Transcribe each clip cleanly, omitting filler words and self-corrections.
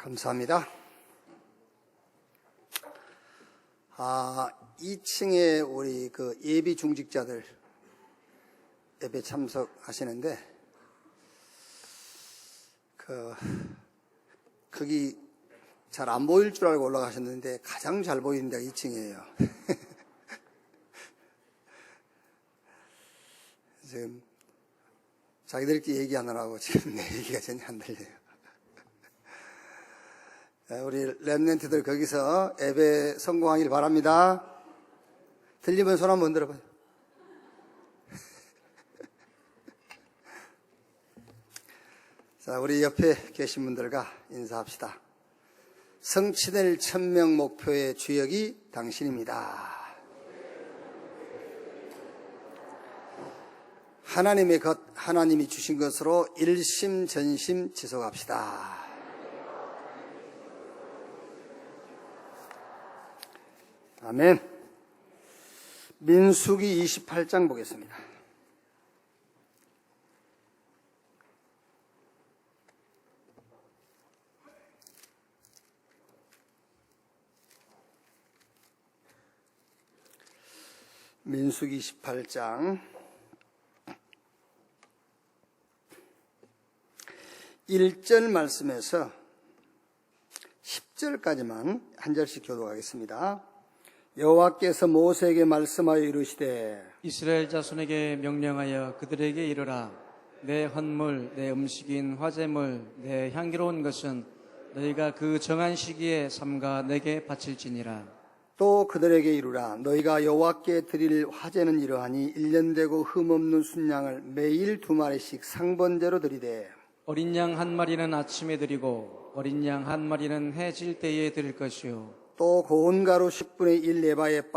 감사합니다. 2층에 우리 그 예비 중직자들 예배 참석하시는데, 거기 잘 안 보일 줄 알고 올라가셨는데 가장 잘 보이는 데가 2층이에요. 지금 자기들끼리 얘기하느라고 지금 내 얘기가 전혀 안 들려요. 우리 랩런트들 거기서 예배 성공하길 바랍니다. 들리면 손 한번 들어봐요. 자, 우리 옆에 계신 분들과 인사합시다. 성취될 1000명 목표의 주역이 당신입니다. 하나님의 것, 하나님이 주신 것으로 일심전심 지속합시다. 아멘. 민수기 28장 보겠습니다. 민수기 28장 1절 말씀에서 10절까지만 한 절씩 교독하겠습니다. 여호와께서 모세에게 말씀하여 이르시되 이스라엘 자손에게 명령하여 그들에게 이르라. 내 헌물, 내 음식인 화제물, 내 향기로운 것은 너희가 그 정한 시기에 삼가 내게 바칠지니라. 또 그들에게 이르라. 너희가 여호와께 드릴 화제는 이러하니 1년 되고 흠없는 순양을 매일 2마리씩 상번제로 드리되 어린 양 한 마리는 아침에 드리고 어린 양 한 마리는 해질 때에 드릴 것이요. 또 고운 가루 10분의 1 에바에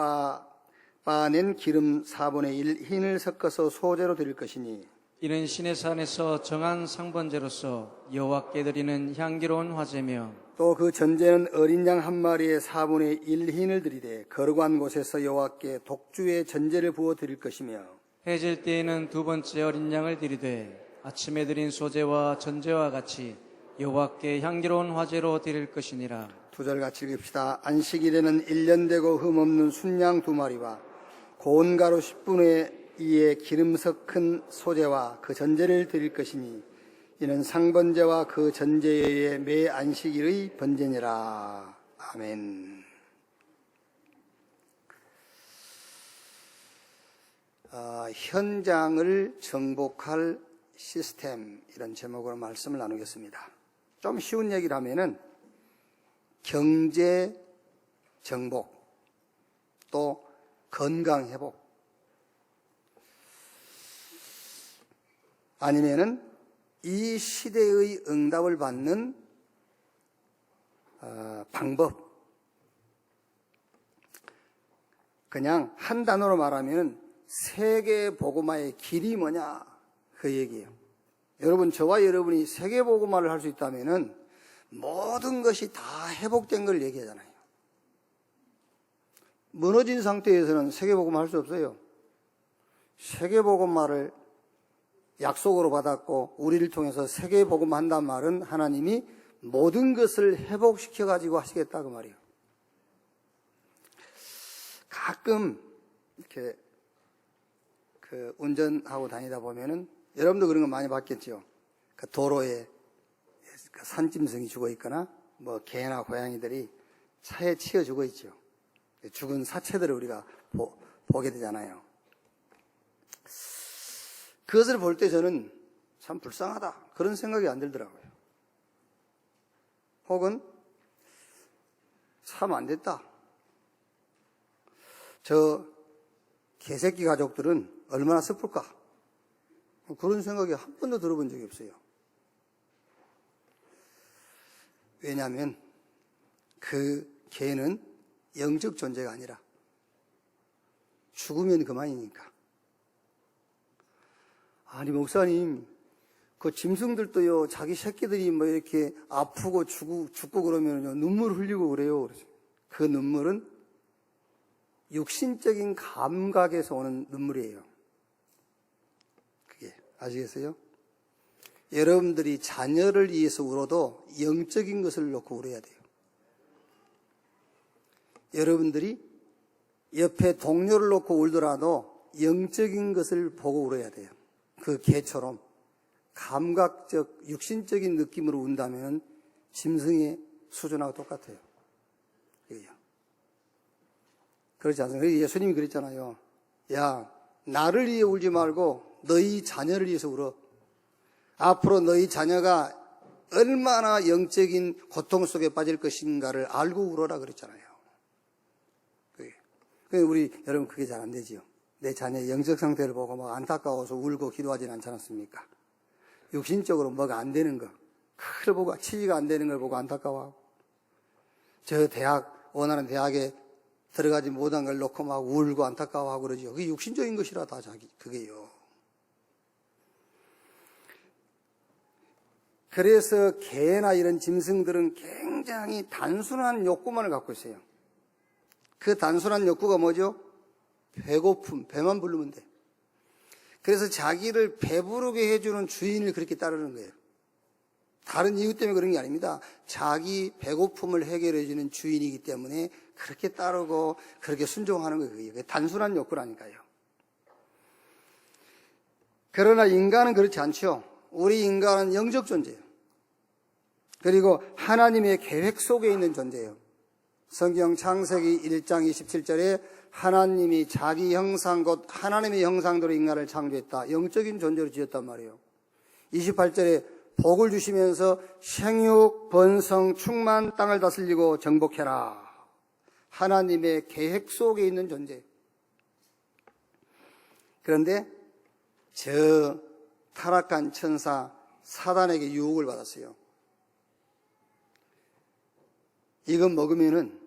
빻아낸 기름 4분의 1 흰을 섞어서 소제로 드릴 것이니 이는 신의 산에서 정한 상번제로서 여호와께 드리는 향기로운 화제며 또 그 전제는 어린 양 한 마리에 4분의 1 흰을 드리되 거룩한 곳에서 여호와께 독주의 전제를 부어 드릴 것이며 해질 때에는 두 번째 어린 양을 드리되 아침에 드린 소제와 전제와 같이 여호와께 향기로운 화제로 드릴 것이니라. 2절 같이 읽읍시다. 안식일에는 1년 되고 흠없는 순양 2마리와 고운 가루 10분의 2의 기름 섞은 소제와 그 전제를 드릴 것이니 이는 상번제와 그 전제의 매 안식일의 번제니라. 아멘. 현장을 정복할 시스템, 이런 제목으로 말씀을 나누겠습니다. 좀 쉬운 얘기를 하면은 경제 정복, 또 건강 회복, 아니면은 이 시대의 응답을 받는 방법. 그냥 한 단어로 말하면 세계 복음화의 길이 뭐냐, 그 얘기예요. 여러분, 저와 여러분이 세계 복음화를 할 수 있다면은 모든 것이 다 회복된 걸 얘기하잖아요. 무너진 상태에서는 세계 복음화 할 수 없어요. 세계 복음화를 약속으로 받았고 우리를 통해서 세계 복음화 한다는 말은 하나님이 모든 것을 회복시켜 가지고 하시겠다 그 말이에요. 가끔 이렇게 운전하고 다니다 보면은 여러분도 그런 거 많이 봤겠죠. 그 도로에 산짐승이 죽어 있거나 뭐 개나 고양이들이 차에 치여 죽어 있죠. 죽은 사체들을 우리가 보게 되잖아요. 그것을 볼 때 저는 참 불쌍하다, 그런 생각이 안 들더라고요. 혹은 참 안 됐다, 저 개새끼 가족들은 얼마나 슬플까, 그런 생각이 한 번도 들어본 적이 없어요. 왜냐하면 그 개는 영적 존재가 아니라 죽으면 그만이니까. 아니 목사님, 그 짐승들도요 자기 새끼들이 뭐 이렇게 아프고 죽고 그러면요 눈물 흘리고 그래요. 그 눈물은 육신적인 감각에서 오는 눈물이에요. 그게 아시겠어요? 여러분들이 자녀를 위해서 울어도 영적인 것을 놓고 울어야 돼요. 여러분들이 옆에 동료를 놓고 울더라도 영적인 것을 보고 울어야 돼요. 그 개처럼 감각적, 육신적인 느낌으로 운다면 짐승의 수준하고 똑같아요. 그렇지 않습니까? 예수님이 그랬잖아요. 야, 나를 위해 울지 말고 너희 자녀를 위해서 울어. 앞으로 너희 자녀가 얼마나 영적인 고통 속에 빠질 것인가를 알고 울어라 그랬잖아요. 우리 여러분 그게 잘 안 되지요. 내 자녀의 영적 상태를 보고 막 안타까워서 울고 기도하진 않지 않습니까? 육신적으로 뭐가 안 되는 거, 그걸 보고 치지가 안 되는 걸 보고 안타까워하고, 저 원하는 대학에 들어가지 못한 걸 놓고 막 울고 안타까워하고 그러죠. 그게 육신적인 것이라 다 그게요. 그래서 개나 이런 짐승들은 굉장히 단순한 욕구만을 갖고 있어요. 그 단순한 욕구가 뭐죠? 배고픔, 배만 부르면 돼. 그래서 자기를 배부르게 해주는 주인을 그렇게 따르는 거예요. 다른 이유 때문에 그런 게 아닙니다. 자기 배고픔을 해결해주는 주인이기 때문에 그렇게 따르고 그렇게 순종하는 거예요. 그게 단순한 욕구라니까요. 그러나 인간은 그렇지 않죠. 우리 인간은 영적 존재예요. 그리고 하나님의 계획 속에 있는 존재예요. 성경 창세기 1장 27절에 하나님이 자기 형상 곧 하나님의 형상대로 인간을 창조했다. 영적인 존재로 지었단 말이에요. 28절에 복을 주시면서 생육, 번성, 충만, 땅을 다스리고 정복해라. 하나님의 계획 속에 있는 존재. 그런데 저 타락한 천사 사단에게 유혹을 받았어요. 이건 먹으면은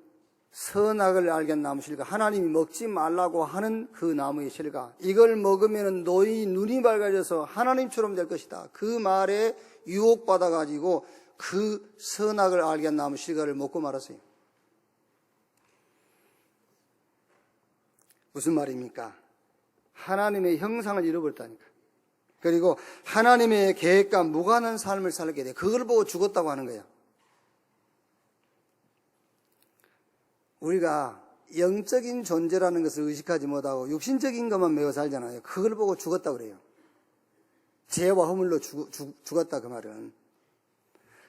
선악을 알게 한 나무 실과, 하나님이 먹지 말라고 하는 그 나무의 실과, 이걸 먹으면 너희 눈이 밝아져서 하나님처럼 될 것이다. 그 말에 유혹받아가지고 그 선악을 알게 한 나무 실과를 먹고 말았어요. 무슨 말입니까? 하나님의 형상을 잃어버렸다니까. 그리고 하나님의 계획과 무관한 삶을 살게 돼. 그걸 보고 죽었다고 하는 거야. 우리가 영적인 존재라는 것을 의식하지 못하고 육신적인 것만 매어 살잖아요. 그걸 보고 죽었다 그래요. 죄와 허물로 죽었다 그 말은.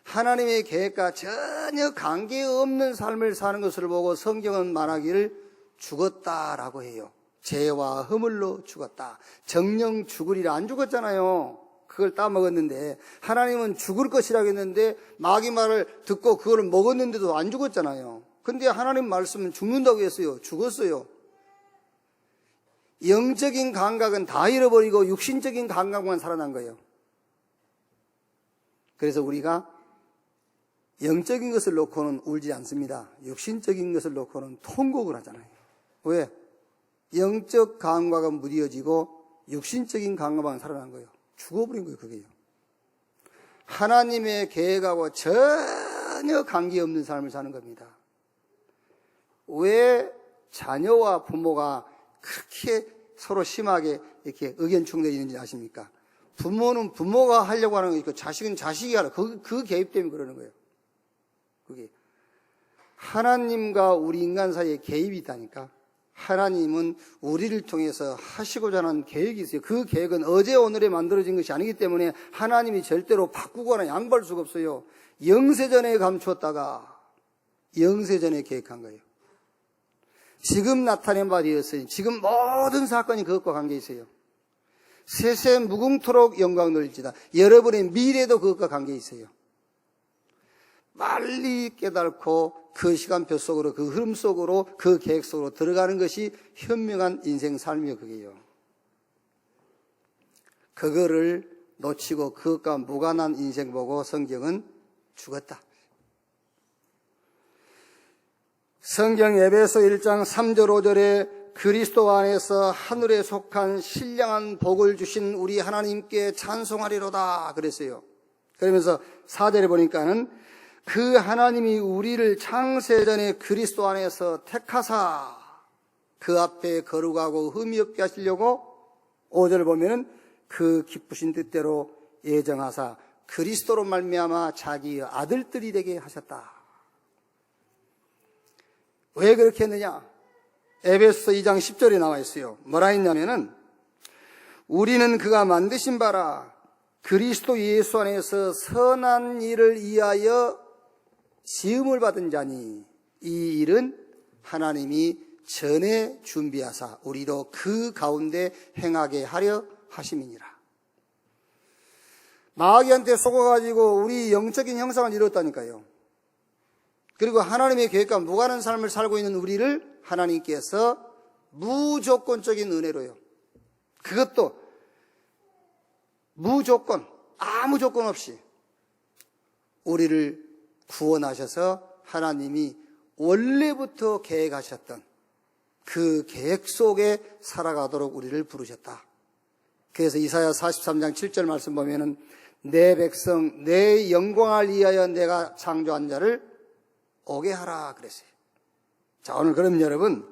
하나님의 계획과 전혀 관계없는 삶을 사는 것을 보고 성경은 말하기를 죽었다라고 해요. 죄와 허물로 죽었다. 정령 죽으리라. 안 죽었잖아요. 그걸 따먹었는데, 하나님은 죽을 것이라고 했는데 마귀 말을 듣고 그걸 먹었는데도 안 죽었잖아요. 근데 하나님 말씀은 죽는다고 했어요. 죽었어요. 영적인 감각은 다 잃어버리고 육신적인 감각만 살아난 거예요. 그래서 우리가 영적인 것을 놓고는 울지 않습니다. 육신적인 것을 놓고는 통곡을 하잖아요. 왜? 영적 감각은 무뎌지고 육신적인 감각만 살아난 거예요. 죽어버린 거예요, 그게요. 하나님의 계획하고 전혀 관계없는 삶을 사는 겁니다. 왜 자녀와 부모가 그렇게 서로 심하게 이렇게 의견 충돌이 있는지 아십니까? 부모는 부모가 하려고 하는 거 있고 자식은 자식이 하라. 그 개입 때문에 그러는 거예요. 그게 하나님과 우리 인간 사이에 개입이 있다니까. 하나님은 우리를 통해서 하시고자 하는 계획이 있어요. 그 계획은 어제 오늘에 만들어진 것이 아니기 때문에 하나님이 절대로 바꾸거나 양보할 수가 없어요. 영세전에 감추었다가 영세전에 계획한 거예요. 지금 나타낸 바 되었으니 지금 모든 사건이 그것과 관계 있어요. 세세 무궁토록 영광 돌릴지다. 여러분의 미래도 그것과 관계 있어요. 빨리 깨닫고 그 시간표 속으로, 그 흐름 속으로, 그 계획 속으로 들어가는 것이 현명한 인생 삶이요, 그게요. 그거를 놓치고 그것과 무관한 인생 보고 성경은 죽었다. 성경 에베소 1장 3절 5절에 그리스도 안에서 하늘에 속한 신령한 복을 주신 우리 하나님께 찬송하리로다 그랬어요. 그러면서 4절에 보니까는 그 하나님이 우리를 창세전에 그리스도 안에서 택하사 그 앞에 거룩하고 흠이 없게 하시려고 5절 보면은 그 기쁘신 뜻대로 예정하사 그리스도로 말미암아 자기의 아들들이 되게 하셨다. 왜 그렇게 했느냐? 에베소서 2장 10절에 나와 있어요. 뭐라 했냐면은 우리는 그가 만드신 바라 그리스도 예수 안에서 선한 일을 위하여 지음을 받은 자니 이 일은 하나님이 전에 준비하사 우리도 그 가운데 행하게 하려 하심이니라. 마귀한테 속아가지고 우리 영적인 형상을 이뤘다니까요. 그리고 하나님의 계획과 무관한 삶을 살고 있는 우리를 하나님께서 무조건적인 은혜로요. 그것도 무조건, 아무 조건 없이 우리를 구원하셔서 하나님이 원래부터 계획하셨던 그 계획 속에 살아가도록 우리를 부르셨다. 그래서 이사야 43장 7절 말씀 보면은 내 백성, 내 영광을 위하여 내가 창조한 자를 오게 하라 그랬어요. 자, 오늘 그럼 여러분,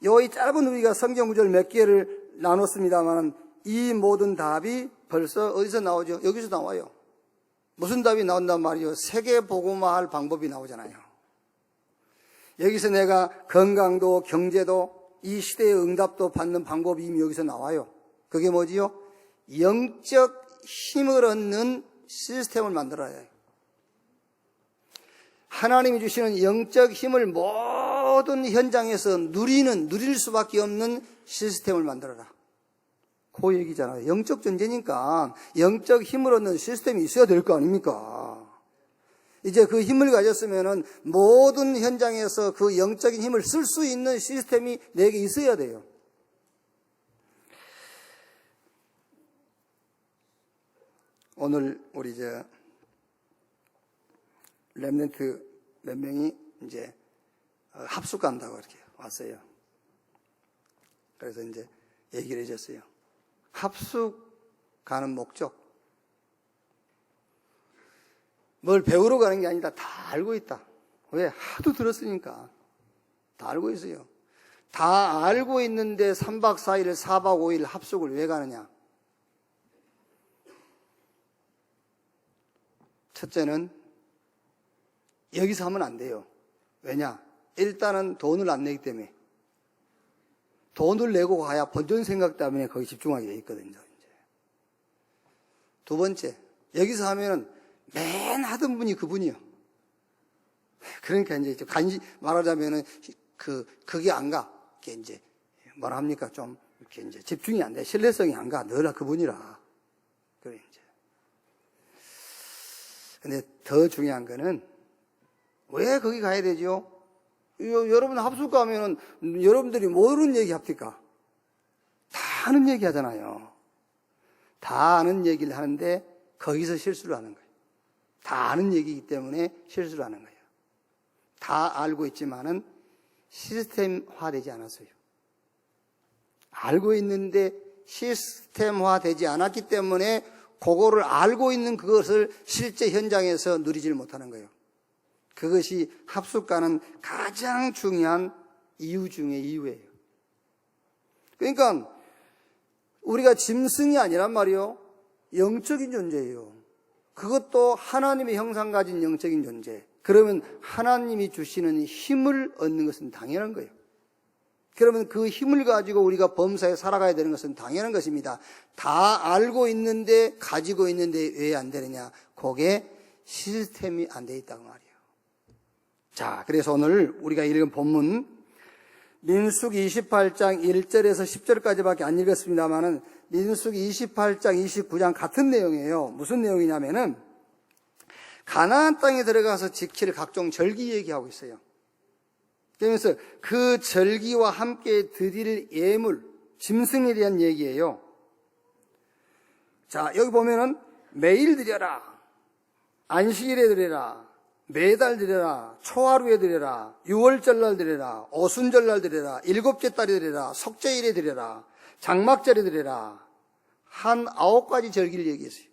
이 짧은 우리가 성경 구절 몇 개를 나눴습니다만 이 모든 답이 벌써 어디서 나오죠? 여기서 나와요. 무슨 답이 나온단 말이에요? 세계 복음화할 방법이 나오잖아요. 여기서 내가 건강도 경제도 이 시대의 응답도 받는 방법이 이미 여기서 나와요. 그게 뭐지요? 영적 힘을 얻는 시스템을 만들어야 해요. 하나님이 주시는 영적 힘을 모든 현장에서 누릴 수밖에 없는 시스템을 만들어라. 그 얘기잖아요. 영적 존재니까 영적 힘을 얻는 시스템이 있어야 될 거 아닙니까? 이제 그 힘을 가졌으면은 모든 현장에서 그 영적인 힘을 쓸 수 있는 시스템이 내게 있어야 돼요. 오늘 우리 렘넌트 몇 명이 이제 합숙 간다고 이렇게 왔어요. 그래서 이제 얘기를 해줬어요. 합숙 가는 목적. 뭘 배우러 가는 게 아니다. 다 알고 있다. 왜? 하도 들었으니까. 다 알고 있어요. 다 알고 있는데 3박 4일, 4박 5일 합숙을 왜 가느냐? 첫째는 여기서 하면 안 돼요. 왜냐? 일단은 돈을 안 내기 때문에. 돈을 내고 가야 본전 생각 때문에 거기 집중하게 돼 있거든요. 이제. 두 번째, 여기서 하면은 맨 하던 분이 그분이요. 그러니까 이제 말하자면은 그게 안 가. 이게 이제 뭐라 합니까? 좀 이렇게 이제 집중이 안 돼. 신뢰성이 안 가. 늘 그분이라. 그래 이제. 근데 더 중요한 거는 왜 거기 가야 되죠? 여러분 합숙 가면은 여러분들이 모르는 얘기 합니까? 다 아는 얘기 하잖아요. 다 아는 얘기를 하는데 거기서 실수를 하는 거예요. 다 아는 얘기이기 때문에 실수를 하는 거예요. 다 알고 있지만은 시스템화되지 않았어요. 알고 있는데 시스템화되지 않았기 때문에 그거를 알고 있는 그것을 실제 현장에서 누리질 못하는 거예요. 그것이 합숙가는 가장 중요한 이유 중의 이유예요. 그러니까 우리가 짐승이 아니란 말이요. 영적인 존재예요. 그것도 하나님의 형상 가진 영적인 존재. 그러면 하나님이 주시는 힘을 얻는 것은 당연한 거예요. 그러면 그 힘을 가지고 우리가 범사에 살아가야 되는 것은 당연한 것입니다. 다 알고 있는데 가지고 있는데 왜 안 되느냐? 그게 시스템이 안 돼 있다고 말이에요. 자, 그래서 오늘 우리가 읽은 본문 민수기 28장 1절에서 10절까지밖에 안 읽었습니다만은 민수기 28장 29장 같은 내용이에요. 무슨 내용이냐면은 가나안 땅에 들어가서 지킬 각종 절기 얘기하고 있어요. 그러면서 그 절기와 함께 드릴 예물, 짐승에 대한 얘기예요. 자, 여기 보면은 매일 드려라, 안식일에 드려라, 매달 드려라, 초하루에 드려라, 유월절날 드려라, 오순절날 드려라, 일곱째 달에 드려라, 속죄일에 드려라, 장막절에 드려라. 한 9가지 절기를 얘기했어요.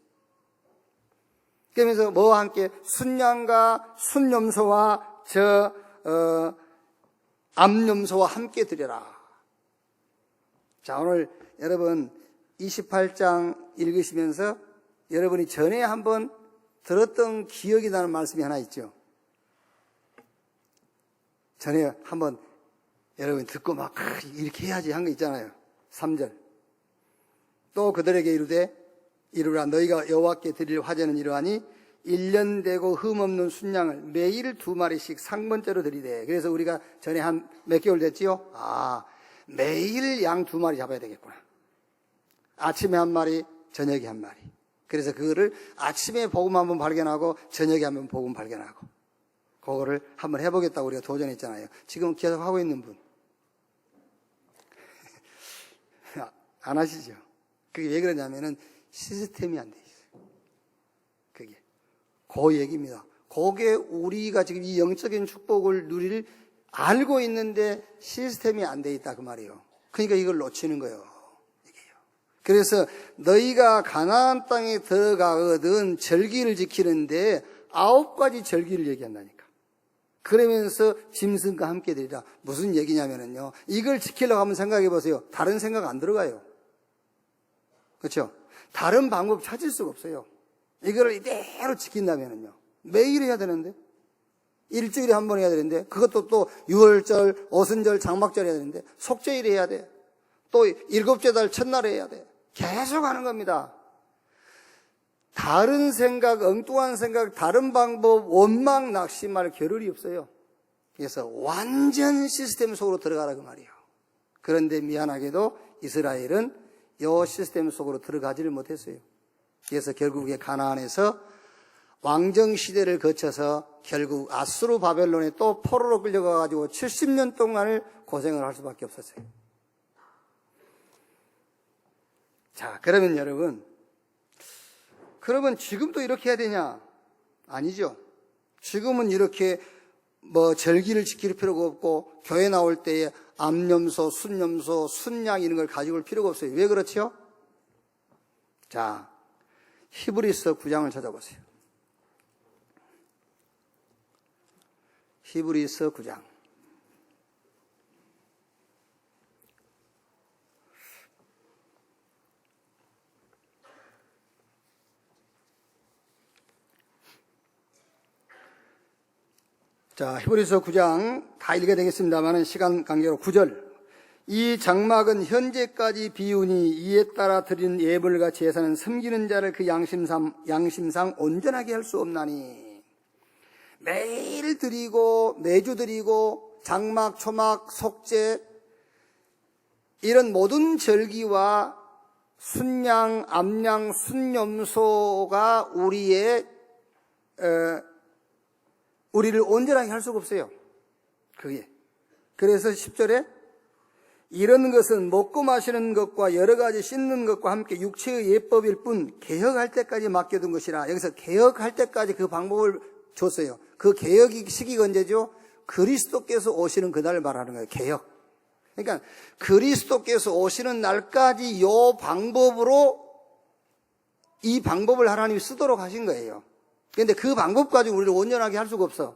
그러면서 뭐와 함께 순양과 순염소와 암염소와 함께 드려라. 자, 오늘 여러분 28장 읽으시면서 여러분이 전에 한번 들었던 기억이 나는 말씀이 하나 있죠. 전에 한번 여러분 듣고 막 이렇게 해야지 한 거 있잖아요. 3절. 또 그들에게 이르라 너희가 여호와께 드릴 화제는 이러하니 1년 되고 흠없는 순양을 매일 2마리씩 상번째로 드리되. 그래서 우리가 전에 한 몇 개월 됐지요? 매일 양 2마리 잡아야 되겠구나. 아침에 1마리, 저녁에 1마리. 그래서 그거를 아침에 복음 한번 발견하고 저녁에 한번 복음 발견하고 그거를 한번 해보겠다고 우리가 도전했잖아요. 지금 계속 하고 있는 분 안 하시죠? 그게 왜 그러냐면은 시스템이 안 돼 있어요. 그게 그 얘기입니다. 그게 우리가 지금 이 영적인 축복을 누릴 알고 있는데 시스템이 안 돼 있다 그 말이에요. 그러니까 이걸 놓치는 거예요. 그래서 너희가 가나안 땅에 들어가거든 절기를 지키는데 9가지 절기를 얘기한다니까. 그러면서 짐승과 함께 되리라. 무슨 얘기냐면요. 이걸 지키려고 한번 생각해 보세요. 다른 생각 안 들어가요. 그렇죠? 다른 방법 찾을 수가 없어요. 이거를 이대로 지킨다면요. 매일 해야 되는데. 일주일에 한 번 해야 되는데. 그것도 또 유월절, 오순절, 장막절 해야 되는데. 속죄일에 해야 돼. 또 7째 달 첫날에 해야 돼. 계속 하는 겁니다. 다른 생각, 엉뚱한 생각, 다른 방법, 원망, 낙심할 겨를이 없어요. 그래서 완전 시스템 속으로 들어가라 그 말이에요. 그런데 미안하게도 이스라엘은 이 시스템 속으로 들어가지를 못했어요. 그래서 결국에 가나안에서 왕정 시대를 거쳐서 결국 아수르 바벨론에 또 포로로 끌려가가지고 70년 동안을 고생을 할 수밖에 없었어요. 자, 그러면 여러분, 그러면 지금도 이렇게 해야 되냐? 아니죠. 지금은 이렇게 절기를 지킬 필요가 없고 교회 나올 때에 암염소, 순염소, 순양 이런 걸 가지고 올 필요가 없어요. 왜 그렇죠? 자, 히브리서 9장을 찾아보세요. 히브리서 9장. 자, 히브리서 9장 다 읽어야 되겠습니다만 시간 관계로 9절. 이 장막은 현재까지 비우니 이에 따라 드리는 예물과 제사는 섬기는 자를 그 양심상 온전하게 할 수 없나니. 매일 드리고 매주 드리고 장막, 초막, 속죄 이런 모든 절기와 순양, 암양, 순염소가 우리를 온전하게 할 수가 없어요. 그게. 그래서 10절에 이런 것은 먹고 마시는 것과 여러 가지 씻는 것과 함께 육체의 예법일 뿐 개혁할 때까지 맡겨둔 것이라. 여기서 개혁할 때까지 그 방법을 줬어요. 그 개혁이 시기가 언제죠? 그리스도께서 오시는 그날을 말하는 거예요. 개혁. 그러니까 그리스도께서 오시는 날까지 이 방법을 하나님이 쓰도록 하신 거예요. 그런데 그 방법 가지고 우리를 온전하게 할 수가 없어.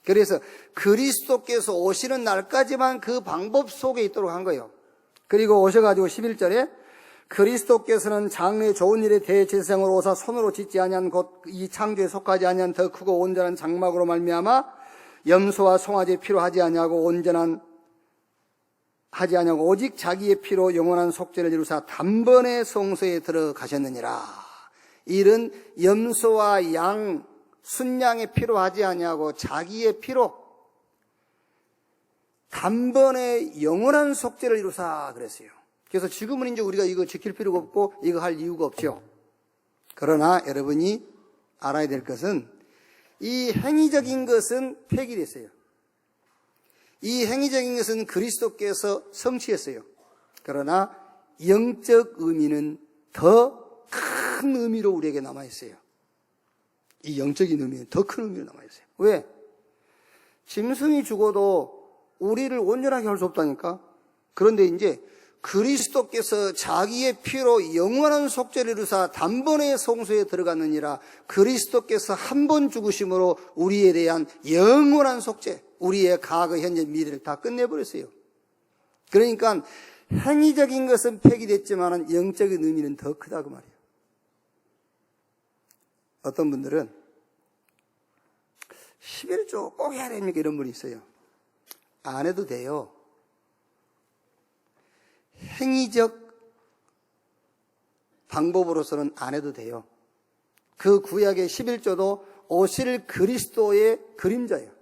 그래서 그리스도께서 오시는 날까지만 그 방법 속에 있도록 한 거예요. 그리고 오셔가지고 11절에 그리스도께서는 장래 좋은 일에 대제사장으로 오사 손으로 짓지 아니한 곧 이 창조에 속하지 아니한 더 크고 온전한 장막으로 말미암아 염소와 송아지 피로 하지 아니하고 오직 자기의 피로 영원한 속죄를 이루사 단번에 성소에 들어가셨느니라. 이런 염소와 양, 순양의 피로 하지 아니하고 자기의 피로 단번에 영원한 속죄를 이루사 그랬어요. 그래서 지금은 이제 우리가 이거 지킬 필요가 없고 이거 할 이유가 없죠. 그러나 여러분이 알아야 될 것은 이 행위적인 것은 폐기됐어요. 이 행위적인 것은 그리스도께서 성취했어요. 그러나 영적 의미는 더 큰 의미로 우리에게 남아있어요. 이 영적인 의미는 더 큰 의미로 남아있어요. 왜? 짐승이 죽어도 우리를 온전하게 할 수 없다니까. 그런데 이제 그리스도께서 자기의 피로 영원한 속죄를 이루사 단번에 성소에 들어갔느니라. 그리스도께서 한 번 죽으심으로 우리에 대한 영원한 속죄, 우리의 과거, 현재, 미래를 다 끝내버렸어요. 그러니까 행위적인 것은 폐기됐지만 영적인 의미는 더 크다 그 말이에요. 어떤 분들은 11조 꼭 해야 됩니까? 이런 분이 있어요. 안 해도 돼요. 행위적 방법으로서는 안 해도 돼요. 그 구약의 11조도 오실 그리스도의 그림자예요.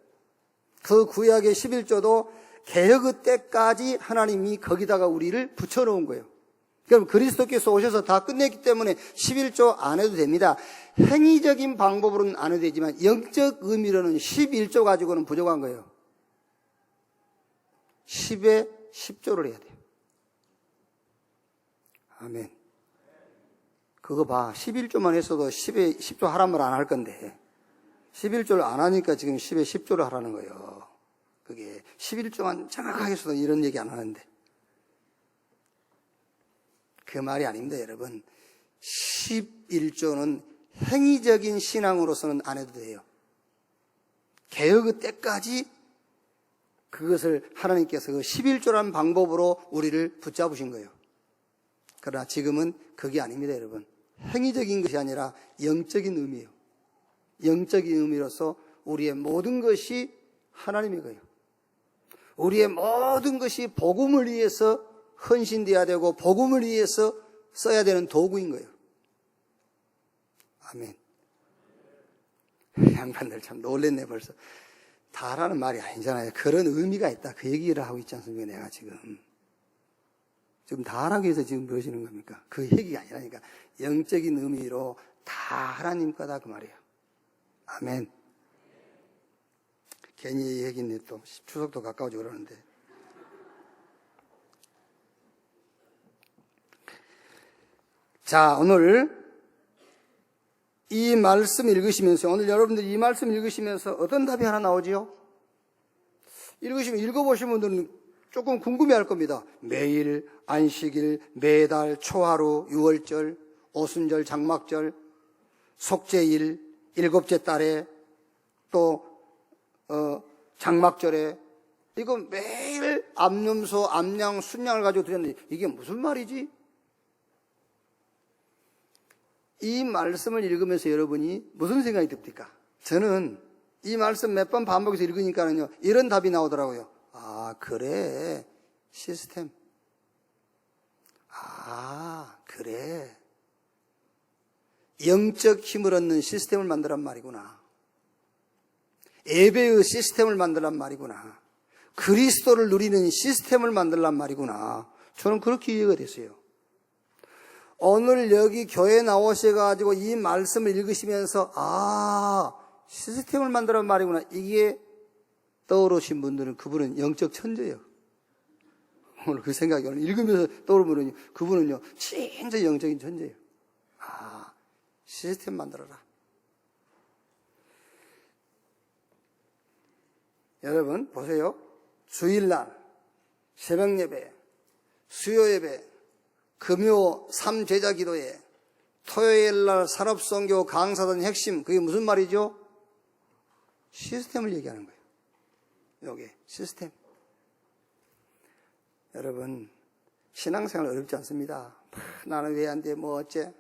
그 구약의 11조도 개혁의 때까지 하나님이 거기다가 우리를 붙여놓은 거예요. 그럼 그리스도께서 오셔서 다 끝냈기 때문에 11조 안 해도 됩니다. 행위적인 방법으로는 안 해도 되지만 영적 의미로는 11조 가지고는 부족한 거예요. 10에 10조를 해야 돼요. 아멘. 그거 봐. 11조만 했어도 10에 10조 하란 말 안 할 건데 11조를 안 하니까 지금 10에 10조를 하라는 거예요. 그게 11조만 정확하게 했어도 이런 얘기 안 하는데 그 말이 아닙니다, 여러분. 11조는 행위적인 신앙으로서는 안 해도 돼요. 개혁의 때까지 그것을 하나님께서 그 11조라는 방법으로 우리를 붙잡으신 거예요. 그러나 지금은 그게 아닙니다, 여러분. 행위적인 것이 아니라 영적인 의미예요. 영적인 의미로서 우리의 모든 것이 하나님의 거예요. 우리의 모든 것이 복음을 위해서 헌신돼야 되고 복음을 위해서 써야 되는 도구인 거예요. 아멘. 양반들 참 놀랬네 벌써. 다라는 말이 아니잖아요. 그런 의미가 있다. 그 얘기를 하고 있지 않습니까? 내가 지금 다하기 위해서 지금 무엇이는 겁니까? 그 얘기가 아니라니까. 영적인 의미로 다 하나님 거다 그 말이에요. 아멘. 괜히 얘기네. 또 추석도 가까워지고 그러는데. 자, 오늘 이 말씀 읽으시면서, 오늘 여러분들이 이 말씀 읽으시면서 어떤 답이 하나 나오지요? 읽어보신 분들은 조금 궁금해할 겁니다. 매일, 안식일, 매달, 초하루, 유월절, 오순절, 장막절, 속죄일, 일곱째 달에, 또 장막절에 이거 매일 암염소, 암양, 순양을 가지고 드렸는데 이게 무슨 말이지? 이 말씀을 읽으면서 여러분이 무슨 생각이 듭니까? 저는 이 말씀 몇 번 반복해서 읽으니까는요, 이런 답이 나오더라고요. 아, 그래. 시스템. 아, 그래. 영적 힘을 얻는 시스템을 만들란 말이구나. 예배의 시스템을 만들란 말이구나. 그리스도를 누리는 시스템을 만들란 말이구나. 저는 그렇게 이해가 됐어요. 오늘 여기 교회에 나오셔가지고 이 말씀을 읽으시면서 아, 시스템을 만들란 말이구나. 이게 떠오르신 분들은 그분은 영적 천재예요. 오늘 그 생각이 오늘 읽으면서 떠오르면 그분은요 진짜 영적인 천재예요. 아, 시스템 만들어라. 여러분 보세요. 주일날 새벽예배, 수요예배, 금요 3제자 기도회, 토요일날 산업선교 강사단 핵심, 그게 무슨 말이죠? 시스템을 얘기하는 거예요. 요게 시스템. 여러분 신앙생활 어렵지 않습니다. 나는 왜 안 돼? 뭐 어째?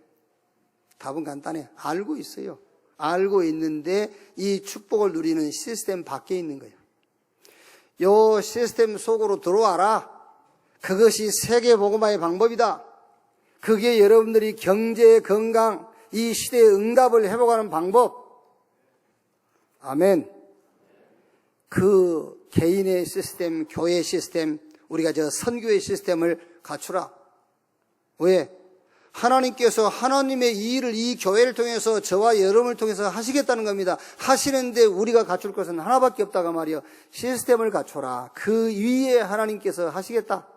답은 간단해. 알고 있어요. 알고 있는데 이 축복을 누리는 시스템 밖에 있는 거예요. 요 시스템 속으로 들어와라. 그것이 세계복음화의 방법이다. 그게 여러분들이 경제, 건강, 이 시대의 응답을 회복하는 방법. 아멘. 그 개인의 시스템, 교회 시스템, 우리가 저 선교의 시스템을 갖추라. 왜? 하나님께서 하나님의 이 일을 이 교회를 통해서 저와 여러분을 통해서 하시겠다는 겁니다. 하시는데 우리가 갖출 것은 하나밖에 없다가 말이요. 시스템을 갖춰라. 그 위에 하나님께서 하시겠다.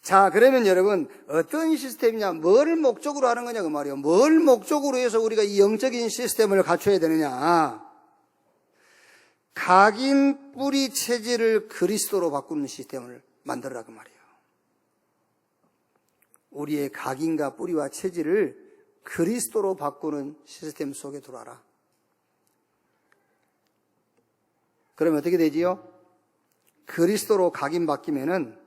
자, 그러면 여러분 어떤 시스템이냐, 뭘 목적으로 하는 거냐 그 말이에요. 뭘 목적으로 해서 우리가 이 영적인 시스템을 갖춰야 되느냐. 각인 뿌리 체질을 그리스도로 바꾸는 시스템을 만들어라 그 말이에요. 우리의 각인과 뿌리와 체질을 그리스도로 바꾸는 시스템 속에 들어와라. 그러면 어떻게 되지요? 그리스도로 각인 바뀌면은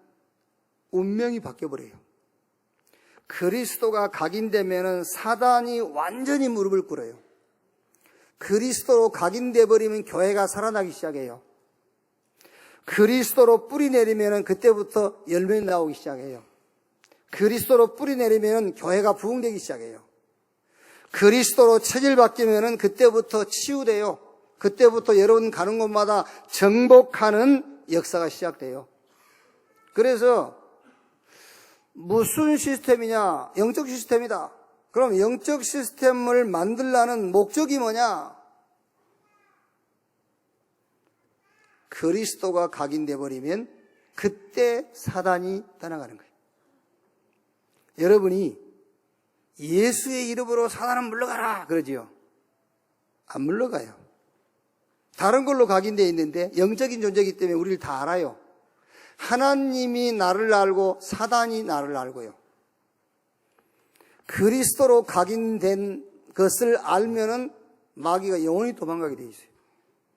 운명이 바뀌어버려요. 그리스도가 각인되면은 사단이 완전히 무릎을 꿇어요. 그리스도로 각인돼 버리면 교회가 살아나기 시작해요. 그리스도로 뿌리 내리면은 그때부터 열매 나오기 시작해요. 그리스도로 뿌리 내리면은 교회가 부흥되기 시작해요. 그리스도로 체질 바뀌면은 그때부터 치유돼요. 그때부터 여러분 가는 곳마다 정복하는 역사가 시작돼요. 그래서 무슨 시스템이냐? 영적 시스템이다. 그럼 영적 시스템을 만들라는 목적이 뭐냐? 그리스도가 각인돼 버리면 그때 사단이 떠나가는 거예요. 여러분이 예수의 이름으로 사단은 물러가라 그러지요? 안 물러가요. 다른 걸로 각인되어 있는데 영적인 존재이기 때문에 우리를 다 알아요. 하나님이 나를 알고 사단이 나를 알고요. 그리스도로 각인된 것을 알면은 마귀가 영원히 도망가게 돼 있어요.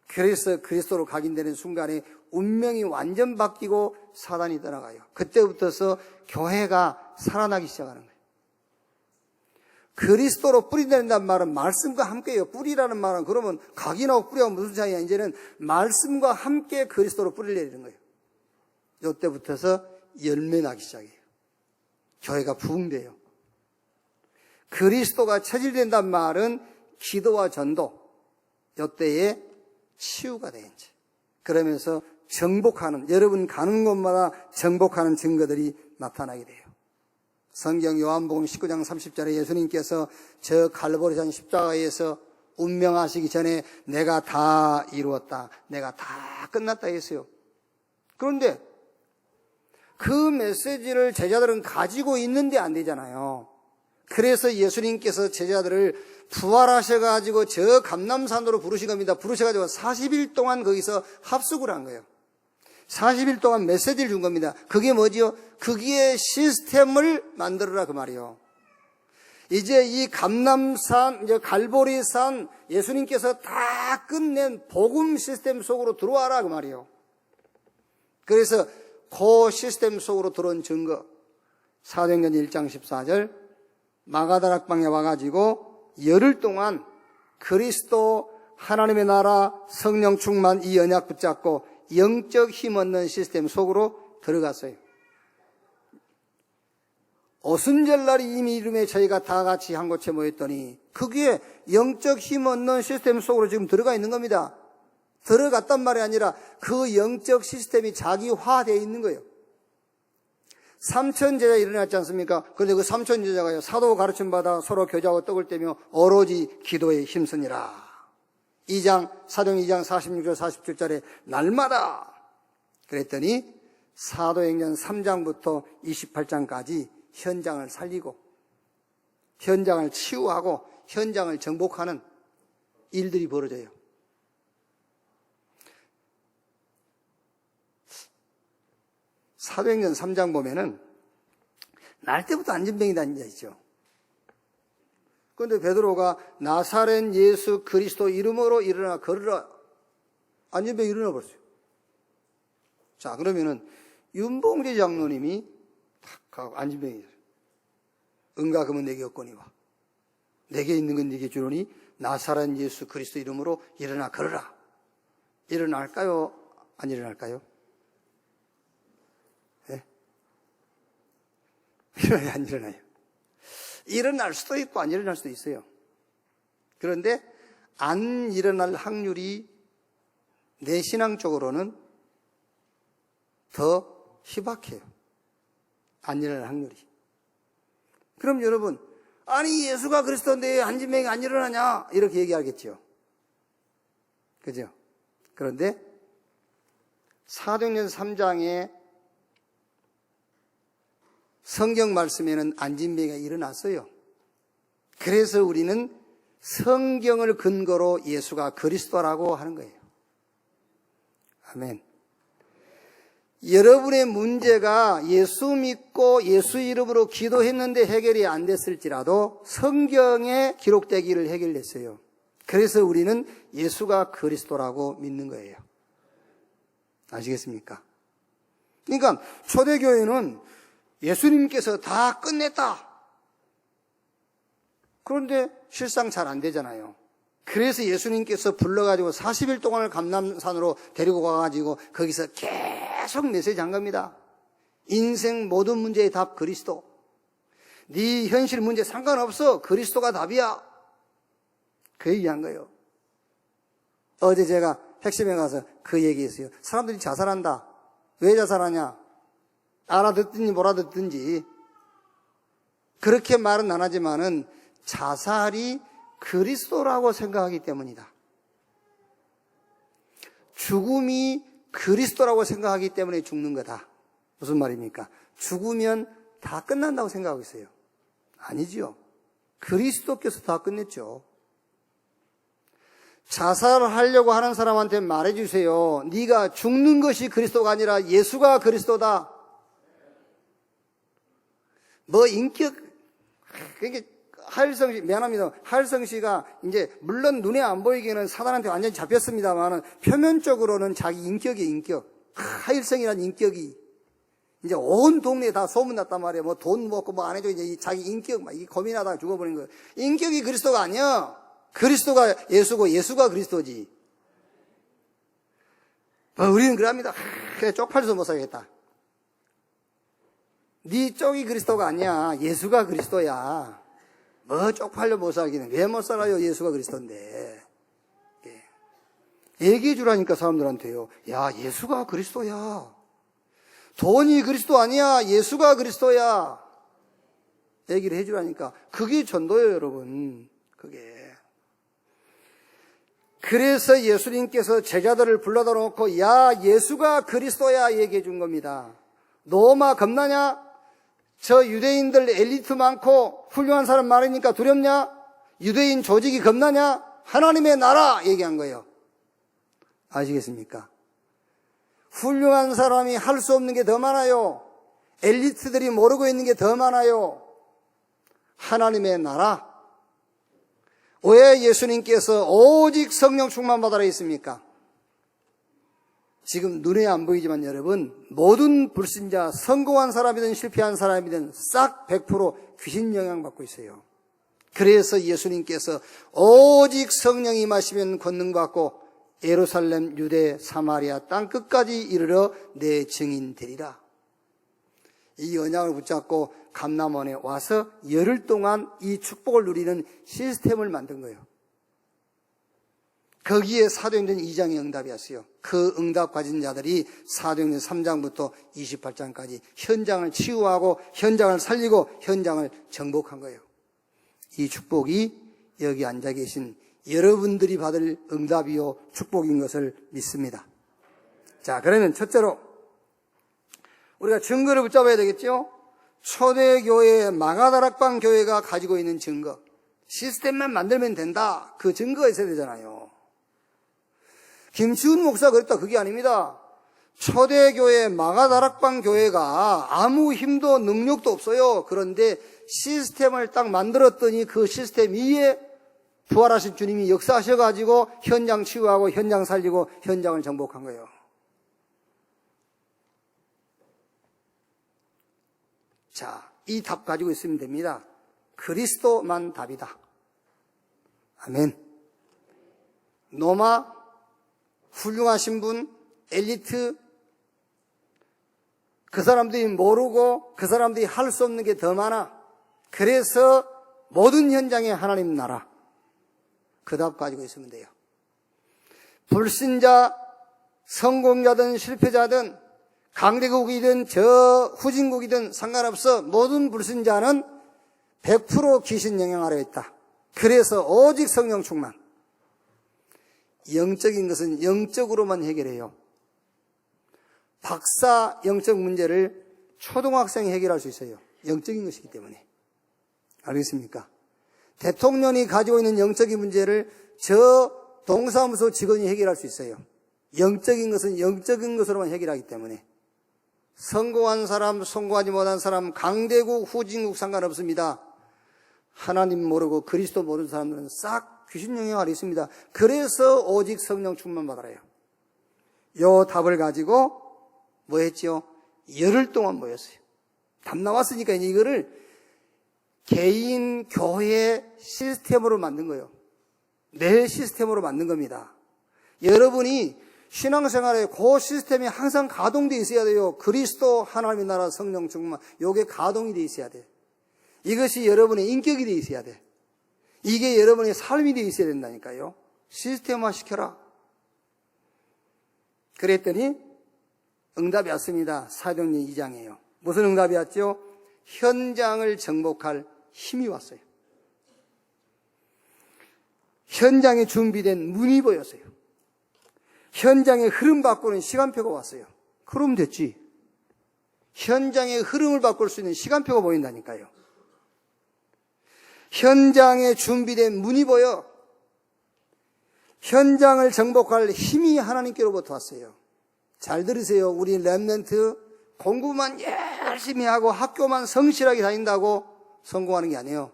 그래서 그리스도로 각인되는 순간에 운명이 완전 바뀌고 사단이 떠나가요. 그때부터서 교회가 살아나기 시작하는 거예요. 그리스도로 뿌리 내린다는 말은 말씀과 함께예요. 뿌리라는 말은 그러면 각인하고 뿌리하고 무슨 차이냐? 이제는 말씀과 함께 그리스도로 뿌리를 내리는 거예요. 이때부터서 열매 나기 시작해요. 교회가 부흥돼요. 그리스도가 체질된다는 말은 기도와 전도, 이때에 치유가 되는지. 그러면서 정복하는, 여러분 가는 곳마다 정복하는 증거들이 나타나게 돼요. 성경 요한복음 19장 30절에 예수님께서 저 갈보리산 십자가에서 운명하시기 전에 내가 다 이루었다, 내가 다 끝났다 했어요. 그런데 그 메시지를 제자들은 가지고 있는데 안 되잖아요. 그래서 예수님께서 제자들을 부활하셔가지고 저 감람산으로 부르신 겁니다. 부르셔가지고 40일 동안 거기서 합숙을 한 거예요. 40일 동안 메시지를 준 겁니다. 그게 뭐지요? 거기에 시스템을 만들어라 그 말이요. 이제 이 감람산, 이제 갈보리산 예수님께서 다 끝낸 복음 시스템 속으로 들어와라 그 말이요. 그래서 그 시스템 속으로 들어온 증거, 사도행전 1장 14절 마가다락방에 와가지고 열흘 동안 그리스도 하나님의 나라 성령 충만 이 언약 붙잡고 영적 힘 얻는 시스템 속으로 들어갔어요. 오순절날 이미 이름에 저희가 다 같이 한 곳에 모였더니 그게 영적 힘 얻는 시스템 속으로 지금 들어가 있는 겁니다. 들어갔단 말이 아니라 그 영적 시스템이 자기화되어 있는 거예요. 삼천제자 일어났지 않습니까? 그런데 그 삼천제자가요, 사도 가르침 받아 서로 교제하고 떡을 떼며 오로지 기도에 힘쓰니라. 사도행 2장 46절 47절에 날마다 그랬더니 사도행전 3장부터 28장까지 현장을 살리고 현장을 치유하고 현장을 정복하는 일들이 벌어져요. 사도행전 3장 보면은 날 때부터 안진병이 다니자 있죠. 그런데 베드로가 나사렛 예수 그리스도 이름으로 일어나 걸으라. 안진병이 일어나 버렸어요. 자, 그러면은 윤봉재 장로님이 탁 가고 안진병이 은과 금은 내게 없거니와 내게 있는 건 네게 주노니 나사렛 예수 그리스도 이름으로 일어나 걸으라. 일어날까요? 안 일어날까요? 일어나요, 안 일어나요? 일어날 수도 있고 안 일어날 수도 있어요. 그런데 안 일어날 확률이 내 신앙적으로는 더 희박해요. 안 일어날 확률이. 그럼 여러분, 아니 예수가 그리스도인데 안진병이 안 일어나냐? 이렇게 얘기하겠죠. 그죠? 그런데 사도행전 3장에 성경 말씀에는 안진병이가 일어났어요. 그래서 우리는 성경을 근거로 예수가 그리스도라고 하는 거예요. 아멘. 여러분의 문제가 예수 믿고 예수 이름으로 기도했는데 해결이 안 됐을지라도 성경에 기록되기를 해결됐어요. 그래서 우리는 예수가 그리스도라고 믿는 거예요. 아시겠습니까? 그러니까 초대교회는 예수님께서 다 끝냈다. 그런데 실상 잘 안 되잖아요. 그래서 예수님께서 불러가지고 40일 동안을 감람산으로 데리고 가가지고 거기서 계속 메시지한 겁니다. 인생 모든 문제의 답 그리스도. 네 현실 문제 상관없어. 그리스도가 답이야. 그 얘기한 거예요. 어제 제가 핵심에 가서 그 얘기했어요. 사람들이 자살한다. 왜 자살하냐? 알아듣든지 못 알아듣든지. 그렇게 말은 안 하지만은 자살이 그리스도라고 생각하기 때문이다. 죽음이 그리스도라고 생각하기 때문에 죽는 거다. 무슨 말입니까? 죽으면 다 끝난다고 생각하고 있어요. 아니지요. 그리스도께서 다 끝냈죠. 자살을 하려고 하는 사람한테 말해주세요. 네가 죽는 것이 그리스도가 아니라 예수가 그리스도다. 뭐 인격, 그게 하일성 씨, 미안합니다. 하일성 씨가 이제 물론 눈에 안 보이기에는 사단한테 완전히 잡혔습니다만은 표면적으로는 자기 인격이 인격. 하일성이라는 인격이 이제 온 동네에 다 소문났단 말이에요. 뭐 돈 먹고 뭐 안 해줘. 이제 자기 인격 막 이게 고민하다가 죽어버린 거예요. 인격이 그리스도가 아니야. 그리스도가 예수고 예수가 그리스도지. 우리는 그럽니다. 그래 쪽팔려서 못 살겠다. 네 쪽이 그리스도가 아니야. 예수가 그리스도야. 뭐 쪽팔려 못 살기는. 왜 못 살아요? 예수가 그리스도인데. 얘기해 주라니까 사람들한테요. 야, 예수가 그리스도야. 돈이 그리스도 아니야. 예수가 그리스도야. 얘기를 해 주라니까. 그게 전도예요, 여러분. 그게. 그래서 예수님께서 제자들을 불러다 놓고 야, 예수가 그리스도야 얘기해 준 겁니다. 너마 겁나냐? 저 유대인들 엘리트 많고 훌륭한 사람 많으니까 두렵냐? 유대인 조직이 겁나냐? 하나님의 나라 얘기한 거예요. 아시겠습니까? 훌륭한 사람이 할 수 없는 게 더 많아요. 엘리트들이 모르고 있는 게 더 많아요. 하나님의 나라. 왜 예수님께서 오직 성령 충만 받아라 했습니까? 지금 눈에 안 보이지만 여러분, 모든 불신자, 성공한 사람이든 실패한 사람이든 싹 100% 귀신 영향 받고 있어요. 그래서 예수님께서 오직 성령이 임하시면 권능 받고 예루살렘, 유대, 사마리아 땅 끝까지 이르러 내 증인 되리라. 이 언약을 붙잡고 감람원에 와서 열흘 동안 이 축복을 누리는 시스템을 만든 거예요. 거기에 사도행전 2장의 응답이었어요. 그 응답 가진 자들이 사도행전 3장부터 28장까지 현장을 치유하고 현장을 살리고 현장을 정복한 거예요. 이 축복이 여기 앉아 계신 여러분들이 받을 응답이요 축복인 것을 믿습니다. 자, 그러면 첫째로 우리가 증거를 붙잡아야 되겠죠? 초대교회 마가다락방 교회가 가지고 있는 증거. 시스템만 만들면 된다. 그 증거가 있어야 되잖아요. 김치훈 목사가 그랬다. 그게 아닙니다. 초대교회 마가다락방 교회가 아무 힘도 능력도 없어요. 그런데 시스템을 딱 만들었더니 그 시스템 위에 부활하신 주님이 역사하셔가지고 현장 치유하고 현장 살리고 현장을 정복한 거예요. 자, 이 답 가지고 있으면 됩니다. 그리스도만 답이다. 아멘. 노마, 훌륭하신 분, 엘리트, 그 사람들이 모르고 그 사람들이 할 수 없는 게 더 많아. 그래서 모든 현장에 하나님 나라. 그 답 가지고 있으면 돼요. 불신자, 성공자든 실패자든 강대국이든 저 후진국이든 상관없어. 모든 불신자는 100% 귀신 영향 아래에 있다. 그래서 오직 성령 충만. 영적인 것은 영적으로만 해결해요. 박사 영적 문제를 초등학생이 해결할 수 있어요. 영적인 것이기 때문에. 알겠습니까? 대통령이 가지고 있는 영적인 문제를 저 동사무소 직원이 해결할 수 있어요. 영적인 것은 영적인 것으로만 해결하기 때문에. 성공한 사람, 성공하지 못한 사람, 강대국, 후진국 상관없습니다. 하나님 모르고 그리스도 모르는 사람들은 싹 귀신 영향 아래 있습니다. 그래서 오직 성령 충만 받아라요. 요 답을 가지고 뭐 했죠? 열흘 동안 모였어요. 답 나왔으니까 이거를 개인 교회 시스템으로 만든 거예요. 내 시스템으로 만든 겁니다. 여러분이 신앙생활에 그 시스템이 항상 가동되어 있어야 돼요. 그리스도, 하나님의 나라, 성령 충만, 요게 가동이 되어 있어야 돼. 이것이 여러분의 인격이 되어 있어야 돼. 이게 여러분의 삶이 되어 있어야 된다니까요. 시스템화 시켜라. 그랬더니 응답이 왔습니다. 사도행전 2장이에요. 무슨 응답이 왔죠? 현장을 정복할 힘이 왔어요. 현장에 준비된 문이 보였어요. 현장의 흐름 바꾸는 시간표가 왔어요. 그러면 됐지. 현장의 흐름을 바꿀 수 있는 시간표가 보인다니까요. 현장에 준비된 문이 보여. 현장을 정복할 힘이 하나님께로부터 왔어요. 잘 들으세요. 우리 렘넌트 공부만 열심히 하고 학교만 성실하게 다닌다고 성공하는 게 아니에요.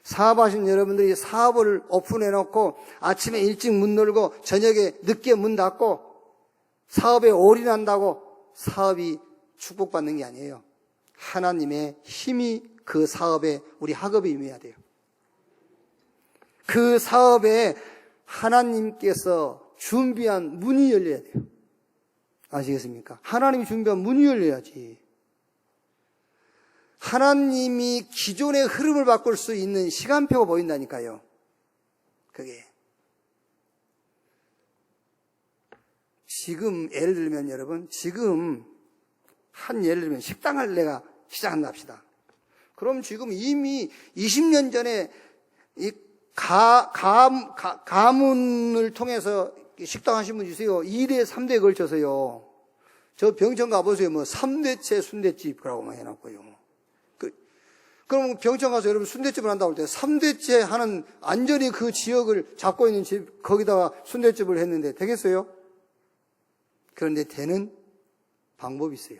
사업하신 여러분들이 사업을 오픈해놓고 아침에 일찍 문 열고 저녁에 늦게 문 닫고 사업에 올인한다고 사업이 축복받는 게 아니에요. 하나님의 힘이 그 사업에, 우리 학업에 임해야 돼요. 그 사업에 하나님께서 준비한 문이 열려야 돼요. 아시겠습니까? 하나님이 준비한 문이 열려야지. 하나님이 기존의 흐름을 바꿀 수 있는 시간표가 보인다니까요. 그게. 지금 예를 들면 여러분, 지금 한 예를 들면 식당을 내가 시작한다 합시다. 그럼 지금 이미 20년 전에 이 가문을 통해서 식당 하신 분 있어요. 2대, 3대에 걸쳐서요. 저 병천 가보세요. 뭐 3대째 순대집이라고 막 해놨고요. 그럼 병천 가서 여러분 순대집을 한다고 할 때 3대째 하는 완전히 그 지역을 잡고 있는 집, 거기다가 순대집을 했는데 되겠어요? 그런데 되는 방법이 있어요.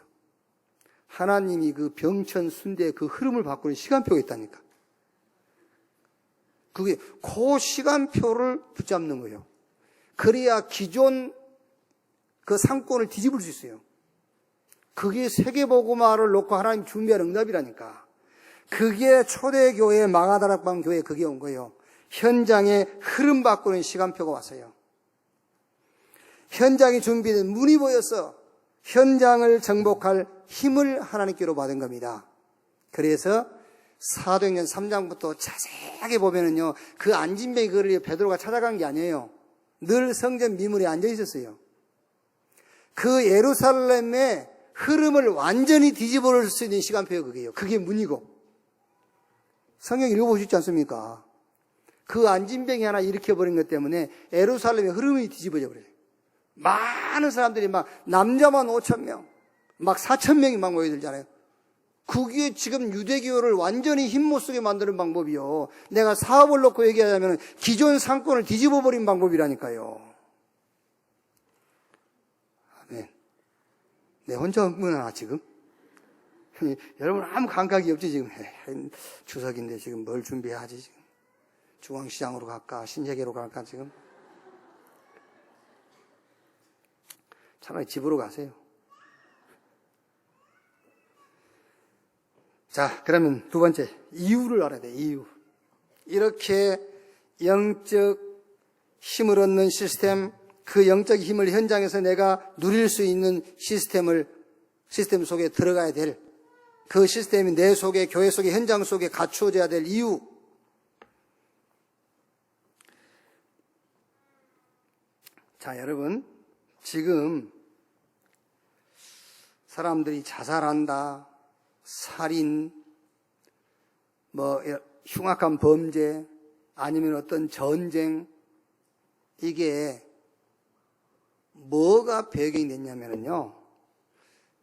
하나님이 그 병천 순대의 그 흐름을 바꾸는 시간표가 있다니까. 그게 그 시간표를 붙잡는 거예요. 그래야 기존 그 상권을 뒤집을 수 있어요. 그게 세계복음화를 놓고 하나님 준비한 응답이라니까. 그게 초대교회, 마가다락방 교회 그게 온 거예요. 현장에 흐름 바꾸는 시간표가 왔어요. 현장이 준비된 문이 보여서 현장을 정복할 힘을 하나님께로 받은 겁니다. 그래서 사도행전 3장부터 자세하게 보면은요, 그 안진뱅이 거리에 베드로가 찾아간 게 아니에요. 늘 성전 미문에 앉아 있었어요. 그 예루살렘의 흐름을 완전히 뒤집어 놓을 수 있는 시간표가 그게요. 그게 문이고. 성경 읽어보시지 않습니까? 그 안진뱅이 하나 일으켜버린 것 때문에 예루살렘의 흐름이 뒤집어져 버려요. 많은 사람들이 막 남자만 5,000명, 막 4,000명이 막 모여들잖아요. 그게 지금 유대교를 완전히 힘 못 쓰게 만드는 방법이요. 내가 사업을 놓고 얘기하자면 기존 상권을 뒤집어 버린 방법이라니까요. 아멘. 내 혼자 흥분하나 지금? 여러분 아무 감각이 없지 지금. 추석인데 지금 뭘 준비하지 지금? 중앙시장으로 갈까? 신세계로 갈까 지금? 차라리 집으로 가세요. 자, 그러면 두 번째, 이유를 알아야 돼, 이유. 이렇게 영적 힘을 얻는 시스템, 그 영적 힘을 현장에서 내가 누릴 수 있는 시스템 속에 들어가야 될, 그 시스템이 내 속에, 교회 속에, 현장 속에 갖추어져야 될 이유. 자, 여러분, 지금 사람들이 자살한다, 살인, 흉악한 범죄, 아니면 어떤 전쟁, 이게 뭐가 배경이 됐냐면요.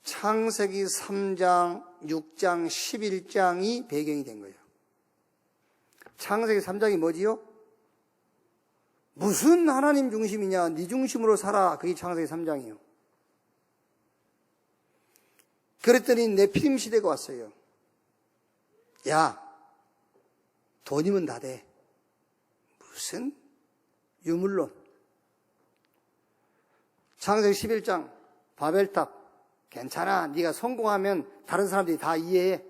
창세기 3장, 6장, 11장이 배경이 된 거예요. 창세기 3장이 뭐지요? 무슨 하나님 중심이냐, 네 중심으로 살아. 그게 창세기 3장이에요. 그랬더니 네피림 시대가 왔어요. 야, 돈이면 다 돼. 무슨 유물론. 창세기 11장 바벨탑. 괜찮아. 네가 성공하면 다른 사람들이 다 이해해.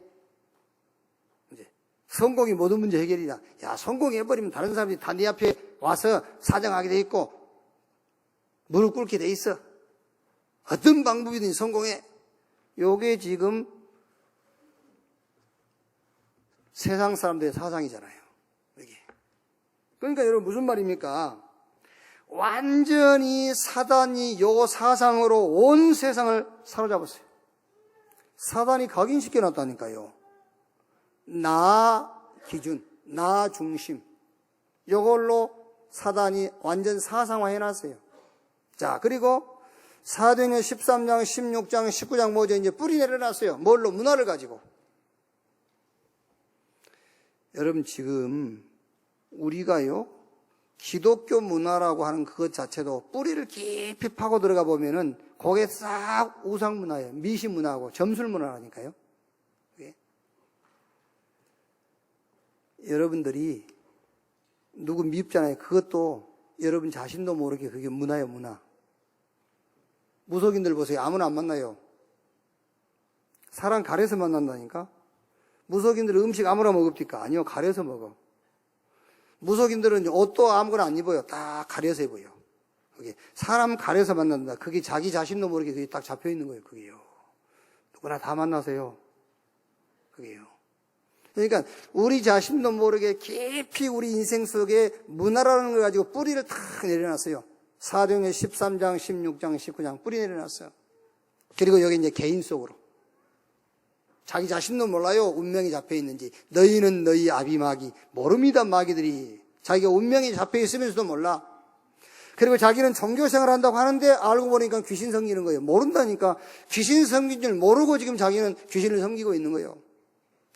이제 성공이 모든 문제 해결이다. 야, 성공해버리면 다른 사람들이 다 네 앞에 와서 사정하게 돼 있고 무릎 꿇게 돼 있어. 어떤 방법이든 성공해. 요게 지금 세상 사람들의 사상이잖아요. 이게. 그러니까 여러분 무슨 말입니까? 완전히 사단이 요 사상으로 온 세상을 사로잡았어요. 사단이 각인시켜 놨다니까요. 나 기준, 나 중심. 요걸로 사단이 완전 사상화해 놨어요. 자, 그리고 사도행전 13장, 16장, 19장 뭐죠? 이제 뿌리 내려놨어요. 뭘로? 문화를 가지고. 여러분 지금 우리가요, 기독교 문화라고 하는 그것 자체도 뿌리를 깊이 파고 들어가 보면은 거기에 싹 우상 문화예요. 미시 문화하고 점술 문화라니까요. 그게. 여러분들이 누구 밉잖아요. 그것도 여러분 자신도 모르게 그게 문화예요, 문화. 무속인들 보세요. 아무나 안 만나요. 사람 가려서 만난다니까. 무속인들 음식 아무나 먹읍니까? 아니요, 가려서 먹어. 무속인들은 옷도 아무거나 안 입어요. 다 가려서 입어요. 그게 사람 가려서 만난다. 그게 자기 자신도 모르게 그게 딱 잡혀 있는 거예요. 그게요. 누구나 다 만나세요. 그게요. 그러니까 우리 자신도 모르게 깊이 우리 인생 속에 문화라는 걸 가지고 뿌리를 탁 내려놨어요. 사도행전 13장, 16장, 19장 뿌리 내려놨어요. 그리고 여기 이제 개인 속으로. 자기 자신도 몰라요. 운명이 잡혀 있는지. 너희는 너희 아비마귀. 모릅니다, 마귀들이. 자기가 운명이 잡혀 있으면서도 몰라. 그리고 자기는 종교생활을 한다고 하는데 알고 보니까 귀신 섬기는 거예요. 모른다니까. 귀신 섬긴 줄 모르고 지금 자기는 귀신을 섬기고 있는 거예요.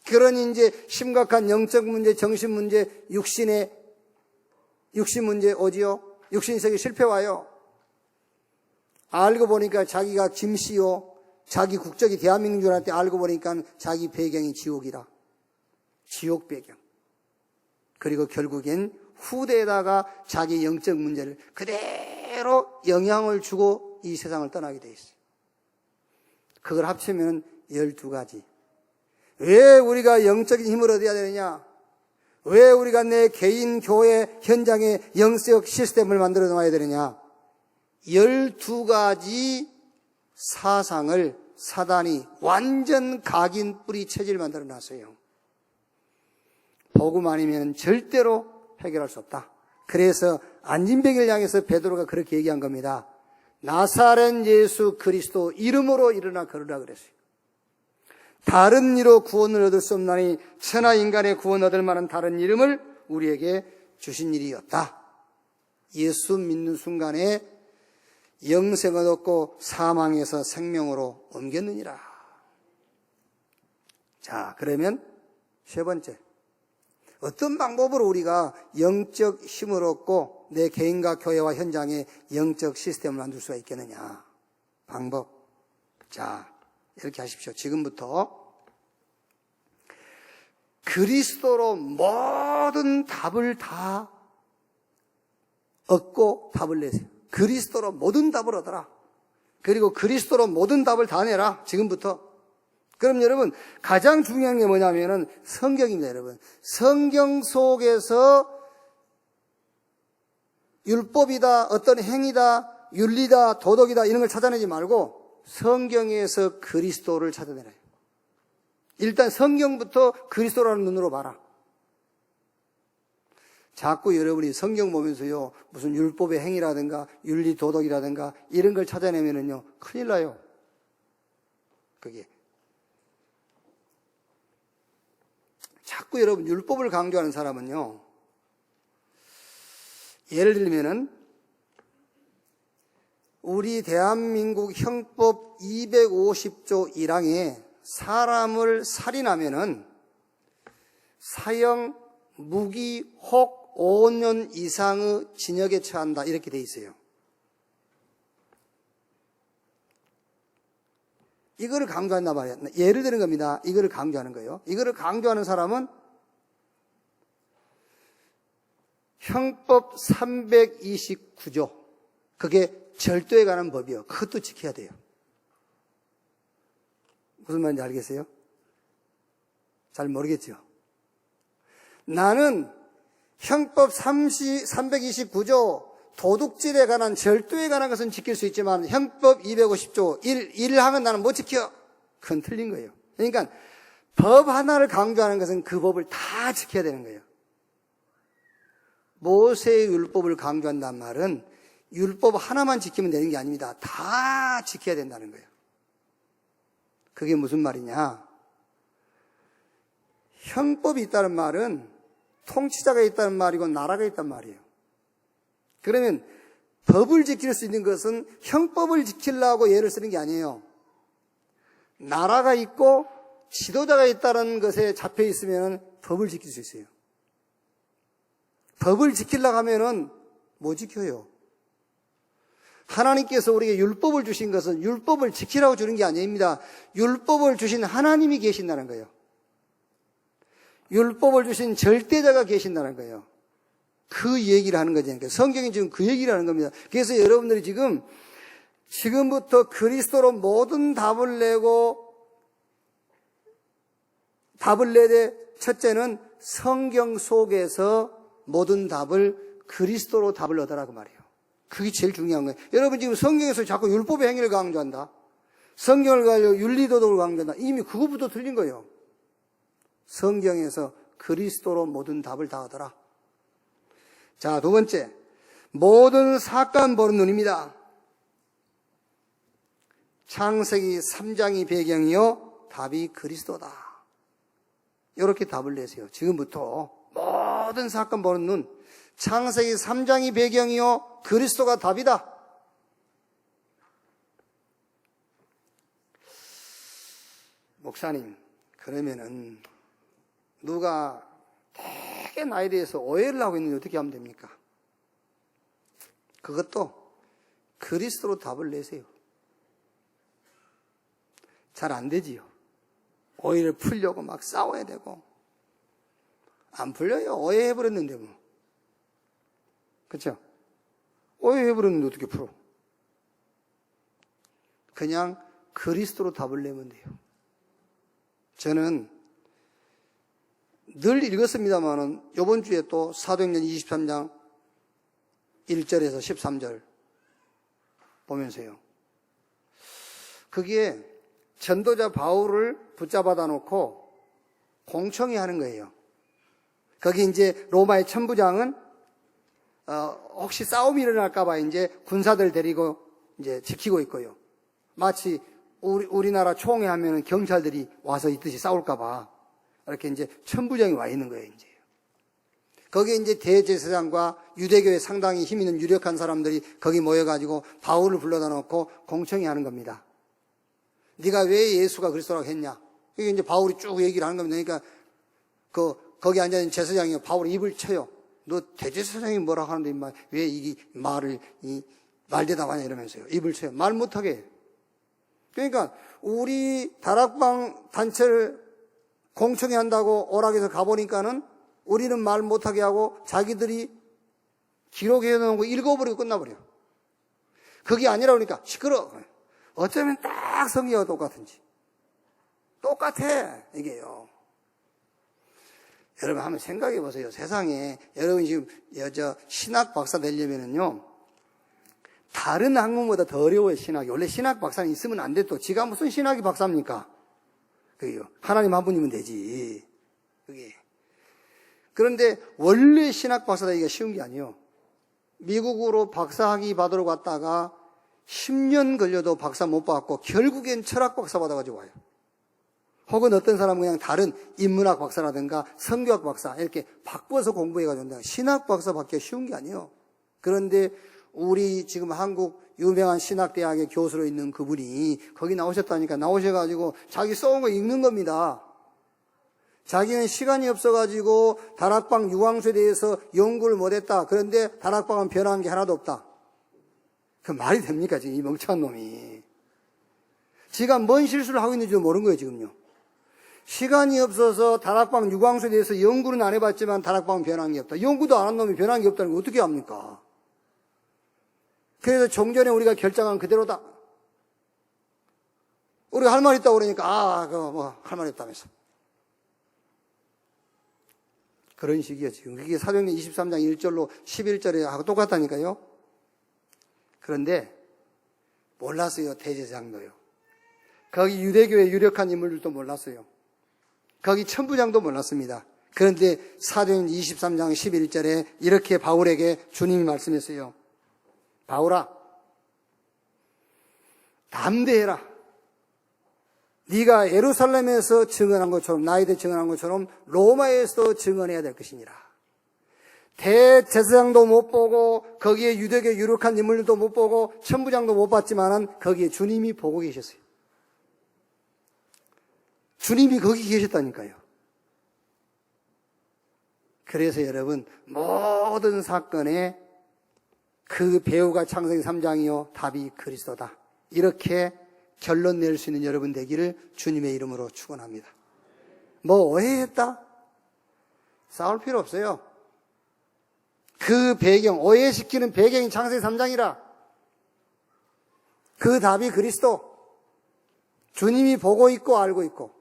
그러니 이제 심각한 영적 문제, 정신 문제, 육신 문제 오지요. 육신세계 실패 와요. 알고 보니까 자기가 김씨요. 자기 국적이 대한민국 줄 알았는데 알고 보니까 자기 배경이 지옥이라. 지옥 배경. 그리고 결국엔 후대에다가 자기 영적 문제를 그대로 영향을 주고 이 세상을 떠나게 돼 있어요. 그걸 합치면 12가지. 왜 우리가 영적인 힘을 얻어야 되느냐? 왜 우리가 내 개인 교회 현장에 영적 시스템을 만들어 놔야 되느냐? 12가지 사상을 사단이 완전 각인 뿌리 체질 만들어 놨어요. 복음 아니면 절대로 해결할 수 없다. 그래서 안진뱅이를 향해서 베드로가 그렇게 얘기한 겁니다. 나사렛 예수 그리스도 이름으로 일어나 걸으라 그랬어요. 다른 이로 구원을 얻을 수 없나니 천하 인간의 구원 얻을 만한 다른 이름을 우리에게 주신 일이 없다. 예수 믿는 순간에 영생을 얻고 사망에서 생명으로 옮겼느니라. 자, 그러면 세 번째. 어떤 방법으로 우리가 영적 힘을 얻고 내 개인과 교회와 현장에 영적 시스템을 만들 수가 있겠느냐. 방법. 자, 이렇게 하십시오. 지금부터 그리스도로 모든 답을 다 얻고 답을 내세요. 그리스도로 모든 답을 얻어라. 그리고 그리스도로 모든 답을 다 내라. 지금부터. 그럼 여러분 가장 중요한 게 뭐냐면은 성경입니다. 여러분 성경 속에서 율법이다, 어떤 행위다, 윤리다, 도덕이다 이런 걸 찾아내지 말고 성경에서 그리스도를 찾아내라. 일단 성경부터 그리스도라는 눈으로 봐라. 자꾸 여러분이 성경 보면서요 무슨 율법의 행위라든가 윤리 도덕이라든가 이런 걸 찾아내면은요 큰일 나요. 그게 자꾸 여러분 율법을 강조하는 사람은요 예를 들면은 우리 대한민국 형법 250조 1항에 사람을 살인하면은 사형, 무기, 혹 5년 이상의 징역에 처한다 이렇게 돼 있어요. 이거를 강조한다 말이야. 예를 드는 겁니다. 이거를 강조하는 거예요. 이거를 강조하는 사람은 형법 329조 그게 절도에 관한 법이요. 그것도 지켜야 돼요. 무슨 말인지 알겠어요? 잘 모르겠죠? 나는 형법 329조 도둑질에 관한 절도에 관한 것은 지킬 수 있지만 형법 250조 1항은 나는 못 지켜. 그건 틀린 거예요. 그러니까 법 하나를 강조하는 것은 그 법을 다 지켜야 되는 거예요. 모세의 율법을 강조한다는 말은 율법 하나만 지키면 되는 게 아닙니다. 다 지켜야 된다는 거예요. 그게 무슨 말이냐? 형법이 있다는 말은 통치자가 있다는 말이고 나라가 있단 말이에요. 그러면 법을 지킬 수 있는 것은 형법을 지키려고 예를 쓰는 게 아니에요. 나라가 있고 지도자가 있다는 것에 잡혀 있으면 법을 지킬 수 있어요. 법을 지키려고 하면은 뭐 지켜요? 하나님께서 우리에게 율법을 주신 것은 율법을 지키라고 주는 게 아닙니다. 율법을 주신 하나님이 계신다는 거예요. 율법을 주신 절대자가 계신다는 거예요. 그 얘기를 하는 거죠. 성경이 지금 그 얘기를 하는 겁니다. 그래서 여러분들이 지금부터 그리스도로 모든 답을 내고 답을 내되 첫째는 성경 속에서 모든 답을 그리스도로 답을 얻으라고 말이에요. 그게 제일 중요한 거예요. 여러분 지금 성경에서 자꾸 율법의 행위를 강조한다. 성경을 가지고 윤리도덕을 강조한다. 이미 그거부터 틀린 거예요. 성경에서 그리스도로 모든 답을 다 얻어라. 자, 두 번째, 모든 사건 보는 눈입니다. 창세기 3장이 배경이요 답이 그리스도다. 이렇게 답을 내세요. 지금부터 모든 사건 보는 눈, 창세기 3장이 배경이요 그리스도가 답이다. 목사님, 그러면은 누가 되게 나에 대해서 오해를 하고 있는데 어떻게 하면 됩니까? 그것도 그리스도로 답을 내세요. 잘 안 되지요. 오해를 풀려고 막 싸워야 되고. 안 풀려요. 오해해버렸는데 뭐. 그렇죠? 오해해버렸는데 어떻게 풀어? 그냥 그리스도로 답을 내면 돼요. 저는 늘 읽었습니다만은 이번 주에 또 사도행전 23장 1절에서 13절 보면서요. 그게 전도자 바울을 붙잡아다 놓고 공청회 하는 거예요. 거기 이제 로마의 천부장은 혹시 싸움이 일어날까봐 이제 군사들 데리고 이제 지키고 있고요. 마치 우리나라 총회 하면은 경찰들이 와서 있듯이 싸울까봐 이렇게 이제 천부장이 와 있는 거예요, 이제. 거기에 이제 대제사장과 유대교에 상당히 힘 있는 유력한 사람들이 거기 모여가지고 바울을 불러다 놓고 공청회 하는 겁니다. 네가 왜 예수가 그리스도라고 했냐? 이게 이제 바울이 쭉 얘기를 하는 겁니다. 그러니까 거기 앉아있는 제사장이 바울의 입을 쳐요. 너 대제사장이 뭐라고 하는데 인마 왜 이 말을 말대답하냐 이러면서요. 입을 쳐요. 말 못하게. 그러니까 우리 다락방 단체를 공청회 한다고 오락에서 가보니까는 우리는 말 못하게 하고 자기들이 기록해 놓은 거 읽어버리고 끝나버려요. 그게 아니라 그러니까 시끄러워. 어쩌면 딱 성경과 똑같은지. 똑같아, 이게요. 여러분 한번 생각해 보세요. 세상에 여러분 지금 신학 박사 되려면은요. 다른 학문보다 더 어려워요, 신학이. 원래 신학 박사는 있으면 안 돼, 또. 지가 무슨 신학이 박사입니까? 그게요. 하나님 한 분이면 되지. 그게. 그런데 원래 신학 박사 되기가 쉬운 게 아니에요. 미국으로 박사학위 받으러 갔다가 10년 걸려도 박사 못 받고 결국엔 철학 박사 받아가지고 와요. 혹은 어떤 사람은 그냥 다른 인문학 박사라든가 성교학 박사 이렇게 바꿔서 공부해가지고 온다. 신학 박사 받기가 쉬운 게 아니에요. 그런데 우리 지금 한국 유명한 신학대학의 교수로 있는 그분이 거기 나오셨다니까 나오셔가지고 자기 써온 거 읽는 겁니다. 자기는 시간이 없어가지고 다락방 유황수에 대해서 연구를 못했다. 그런데 다락방은 변한 게 하나도 없다. 그 말이 됩니까 지금 이 멍청한 놈이. 지가 뭔 실수를 하고 있는지도 모르는 거예요 지금요. 시간이 없어서 다락방 유황수에 대해서 연구는 안 해봤지만 다락방은 변한 게 없다. 연구도 안 한 놈이 변한 게 없다는 거 어떻게 합니까? 그래서 종전에 우리가 결정한 그대로다. 우리가 할 말 있다고 그러니까 할 말 있다면서. 그런 식이에요, 지금. 그게 사도행전 23장 1절로 11절에 하고 똑같다니까요. 그런데 몰랐어요, 대제사장도요. 거기 유대교의 유력한 인물들도 몰랐어요. 거기 천부장도 몰랐습니다. 그런데 사도행전 23장 11절에 이렇게 바울에게 주님이 말씀했어요. 바울아, 담대해라. 네가 예루살렘에서 증언한 것처럼, 나에 대해 증언한 것처럼 로마에서 증언해야 될 것이니라. 대제사장도 못 보고 거기에 유대교 유력한 인물들도 못 보고 천부장도 못 봤지만은 거기에 주님이 보고 계셨어요. 주님이 거기 계셨다니까요. 그래서 여러분, 모든 사건에 그 배우가 창세기 3장이요 답이 그리스도다, 이렇게 결론 낼 수 있는 여러분 되기를 주님의 이름으로 축원합니다. 뭐 오해했다? 싸울 필요 없어요. 그 배경, 오해시키는 배경이 창세기 3장이라. 그 답이 그리스도. 주님이 보고 있고 알고 있고.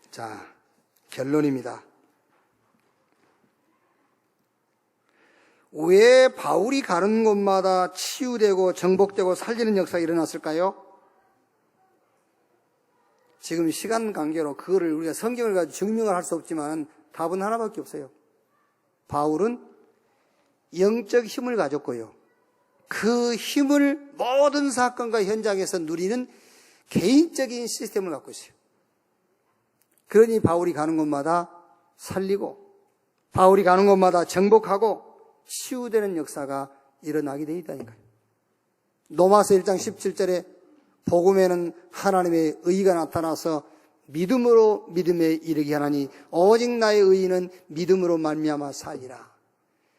자, 결론입니다. 왜 바울이 가는 곳마다 치유되고 정복되고 살리는 역사가 일어났을까요? 지금 시간 관계로 그거를 우리가 성경을 가지고 증명을 할 수 없지만 답은 하나밖에 없어요. 바울은 영적 힘을 가졌고요. 그 힘을 모든 사건과 현장에서 누리는 개인적인 시스템을 갖고 있어요. 그러니 바울이 가는 곳마다 살리고, 바울이 가는 곳마다 정복하고 치유되는 역사가 일어나게 되어 있다니까요. 로마서 1장 17절에 복음에는 하나님의 의가 나타나서 믿음으로 믿음에 이르게 하나니 오직 나의 의는 믿음으로 말미암아 살리라.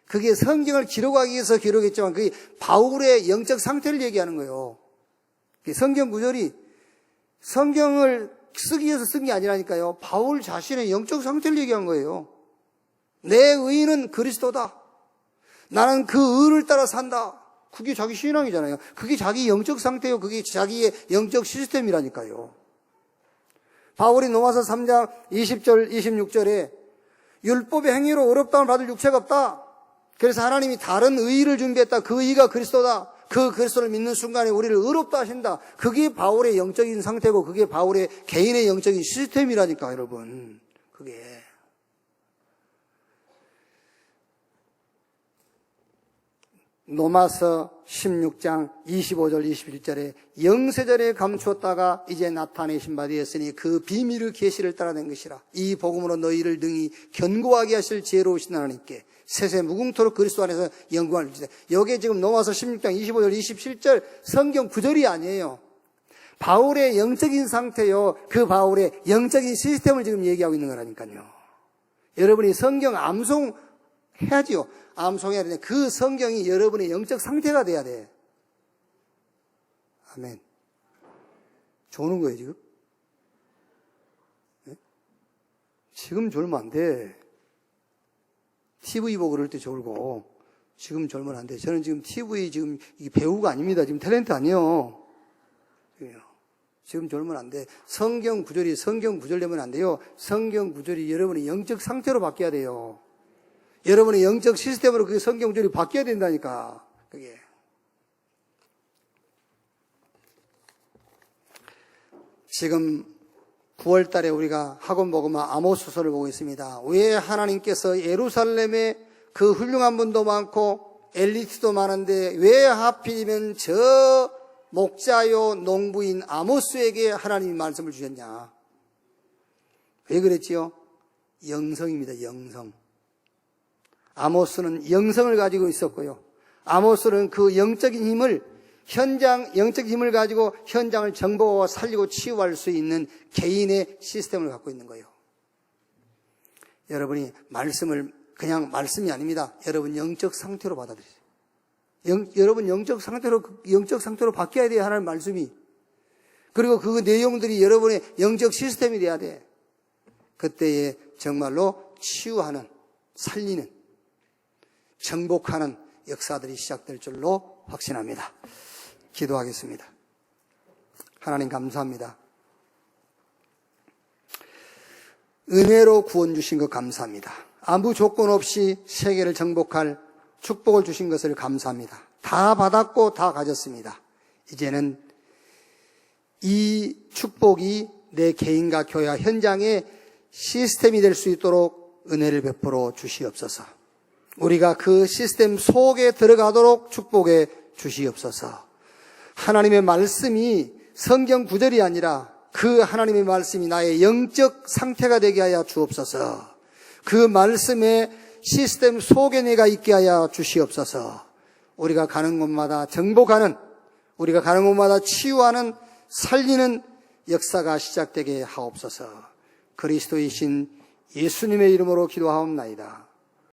그게 성경을 기록하기 위해서 기록했지만 그게 바울의 영적 상태를 얘기하는 거예요. 성경 구절이 성경을 쓰기 위해서 쓴 게 아니라니까요. 바울 자신의 영적 상태를 얘기한 거예요. 내 의는 그리스도다. 나는 그 의를 따라 산다. 그게 자기 신앙이잖아요. 그게 자기 영적 상태요. 그게 자기의 영적 시스템이라니까요. 바울이 로마서 3장 20절 26절에 율법의 행위로 의롭다함을 받을 육체가 없다. 그래서 하나님이 다른 의를 준비했다. 그 의가 그리스도다. 그 그리스도를 믿는 순간에 우리를 의롭다 하신다. 그게 바울의 영적인 상태고 그게 바울의 개인의 영적인 시스템이라니까, 여러분. 그게. 로마서 16장 25절 21절에 영세전에 감추었다가 이제 나타내신 바 되었으니 그 비밀의 계시를 따라낸 것이라. 이 복음으로 너희를 능히 견고하게 하실 지혜로우신 하나님께 세세 무궁토록 그리스도 안에서 영광을 주시되. 여기에 지금 로마서 16장 25절 27절 성경 구절이 아니에요. 바울의 영적인 상태요, 그 바울의 영적인 시스템을 지금 얘기하고 있는 거라니까요. 여러분이 성경 암송해야지요. 암송해야 되는데 그 성경이 여러분의 영적 상태가 돼야 돼. 아멘. 조는 거예요, 지금? 네? 지금 졸면 안 돼. TV 보고 그럴 때 졸고, 지금 졸면 안 돼. 저는 지금 TV 지금 배우가 아닙니다. 지금 탤런트 아니에요. 지금 졸면 안 돼. 성경 구절이 성경 구절되면 안 돼요. 성경 구절이 여러분의 영적 상태로 바뀌어야 돼요. 여러분의 영적 시스템으로 그 성경 구절이 바뀌어야 된다니까. 그게. 지금 9월 달에 우리가 학원 복음화 아모스서를 보고 있습니다. 왜 하나님께서 예루살렘에 그 훌륭한 분도 많고 엘리트도 많은데 왜 하필이면 저 목자요 농부인 아모스에게 하나님이 말씀을 주셨냐? 왜 그랬지요? 영성입니다. 영성. 아모스는 영성을 가지고 있었고요. 아모스는 그 영적인 힘을 영적 힘을 가지고 현장을 정복하고 살리고 치유할 수 있는 개인의 시스템을 갖고 있는 거예요. 여러분이 말씀을 그냥 말씀이 아닙니다. 여러분 영적 상태로 받아들이세요. 여러분 영적 상태로 바뀌어야 돼요. 하나님 말씀이. 그리고 그 내용들이 여러분의 영적 시스템이 돼야 돼. 그때에 정말로 치유하는, 살리는, 정복하는 역사들이 시작될 줄로 확신합니다. 기도하겠습니다. 하나님 감사합니다. 은혜로 구원 주신 것 감사합니다. 아무 조건 없이 세계를 정복할 축복을 주신 것을 감사합니다. 다 받았고 다 가졌습니다. 이제는 이 축복이 내 개인과 교회 현장의 시스템이 될 수 있도록 은혜를 베풀어 주시옵소서. 우리가 그 시스템 속에 들어가도록 축복해 주시옵소서. 하나님의 말씀이 성경 구절이 아니라 그 하나님의 말씀이 나의 영적 상태가 되게 하여 주옵소서. 그 말씀의 시스템 속에 내가 있게 하여 주시옵소서. 우리가 가는 곳마다 정복하는, 우리가 가는 곳마다 치유하는, 살리는 역사가 시작되게 하옵소서. 그리스도이신 예수님의 이름으로 기도하옵나이다.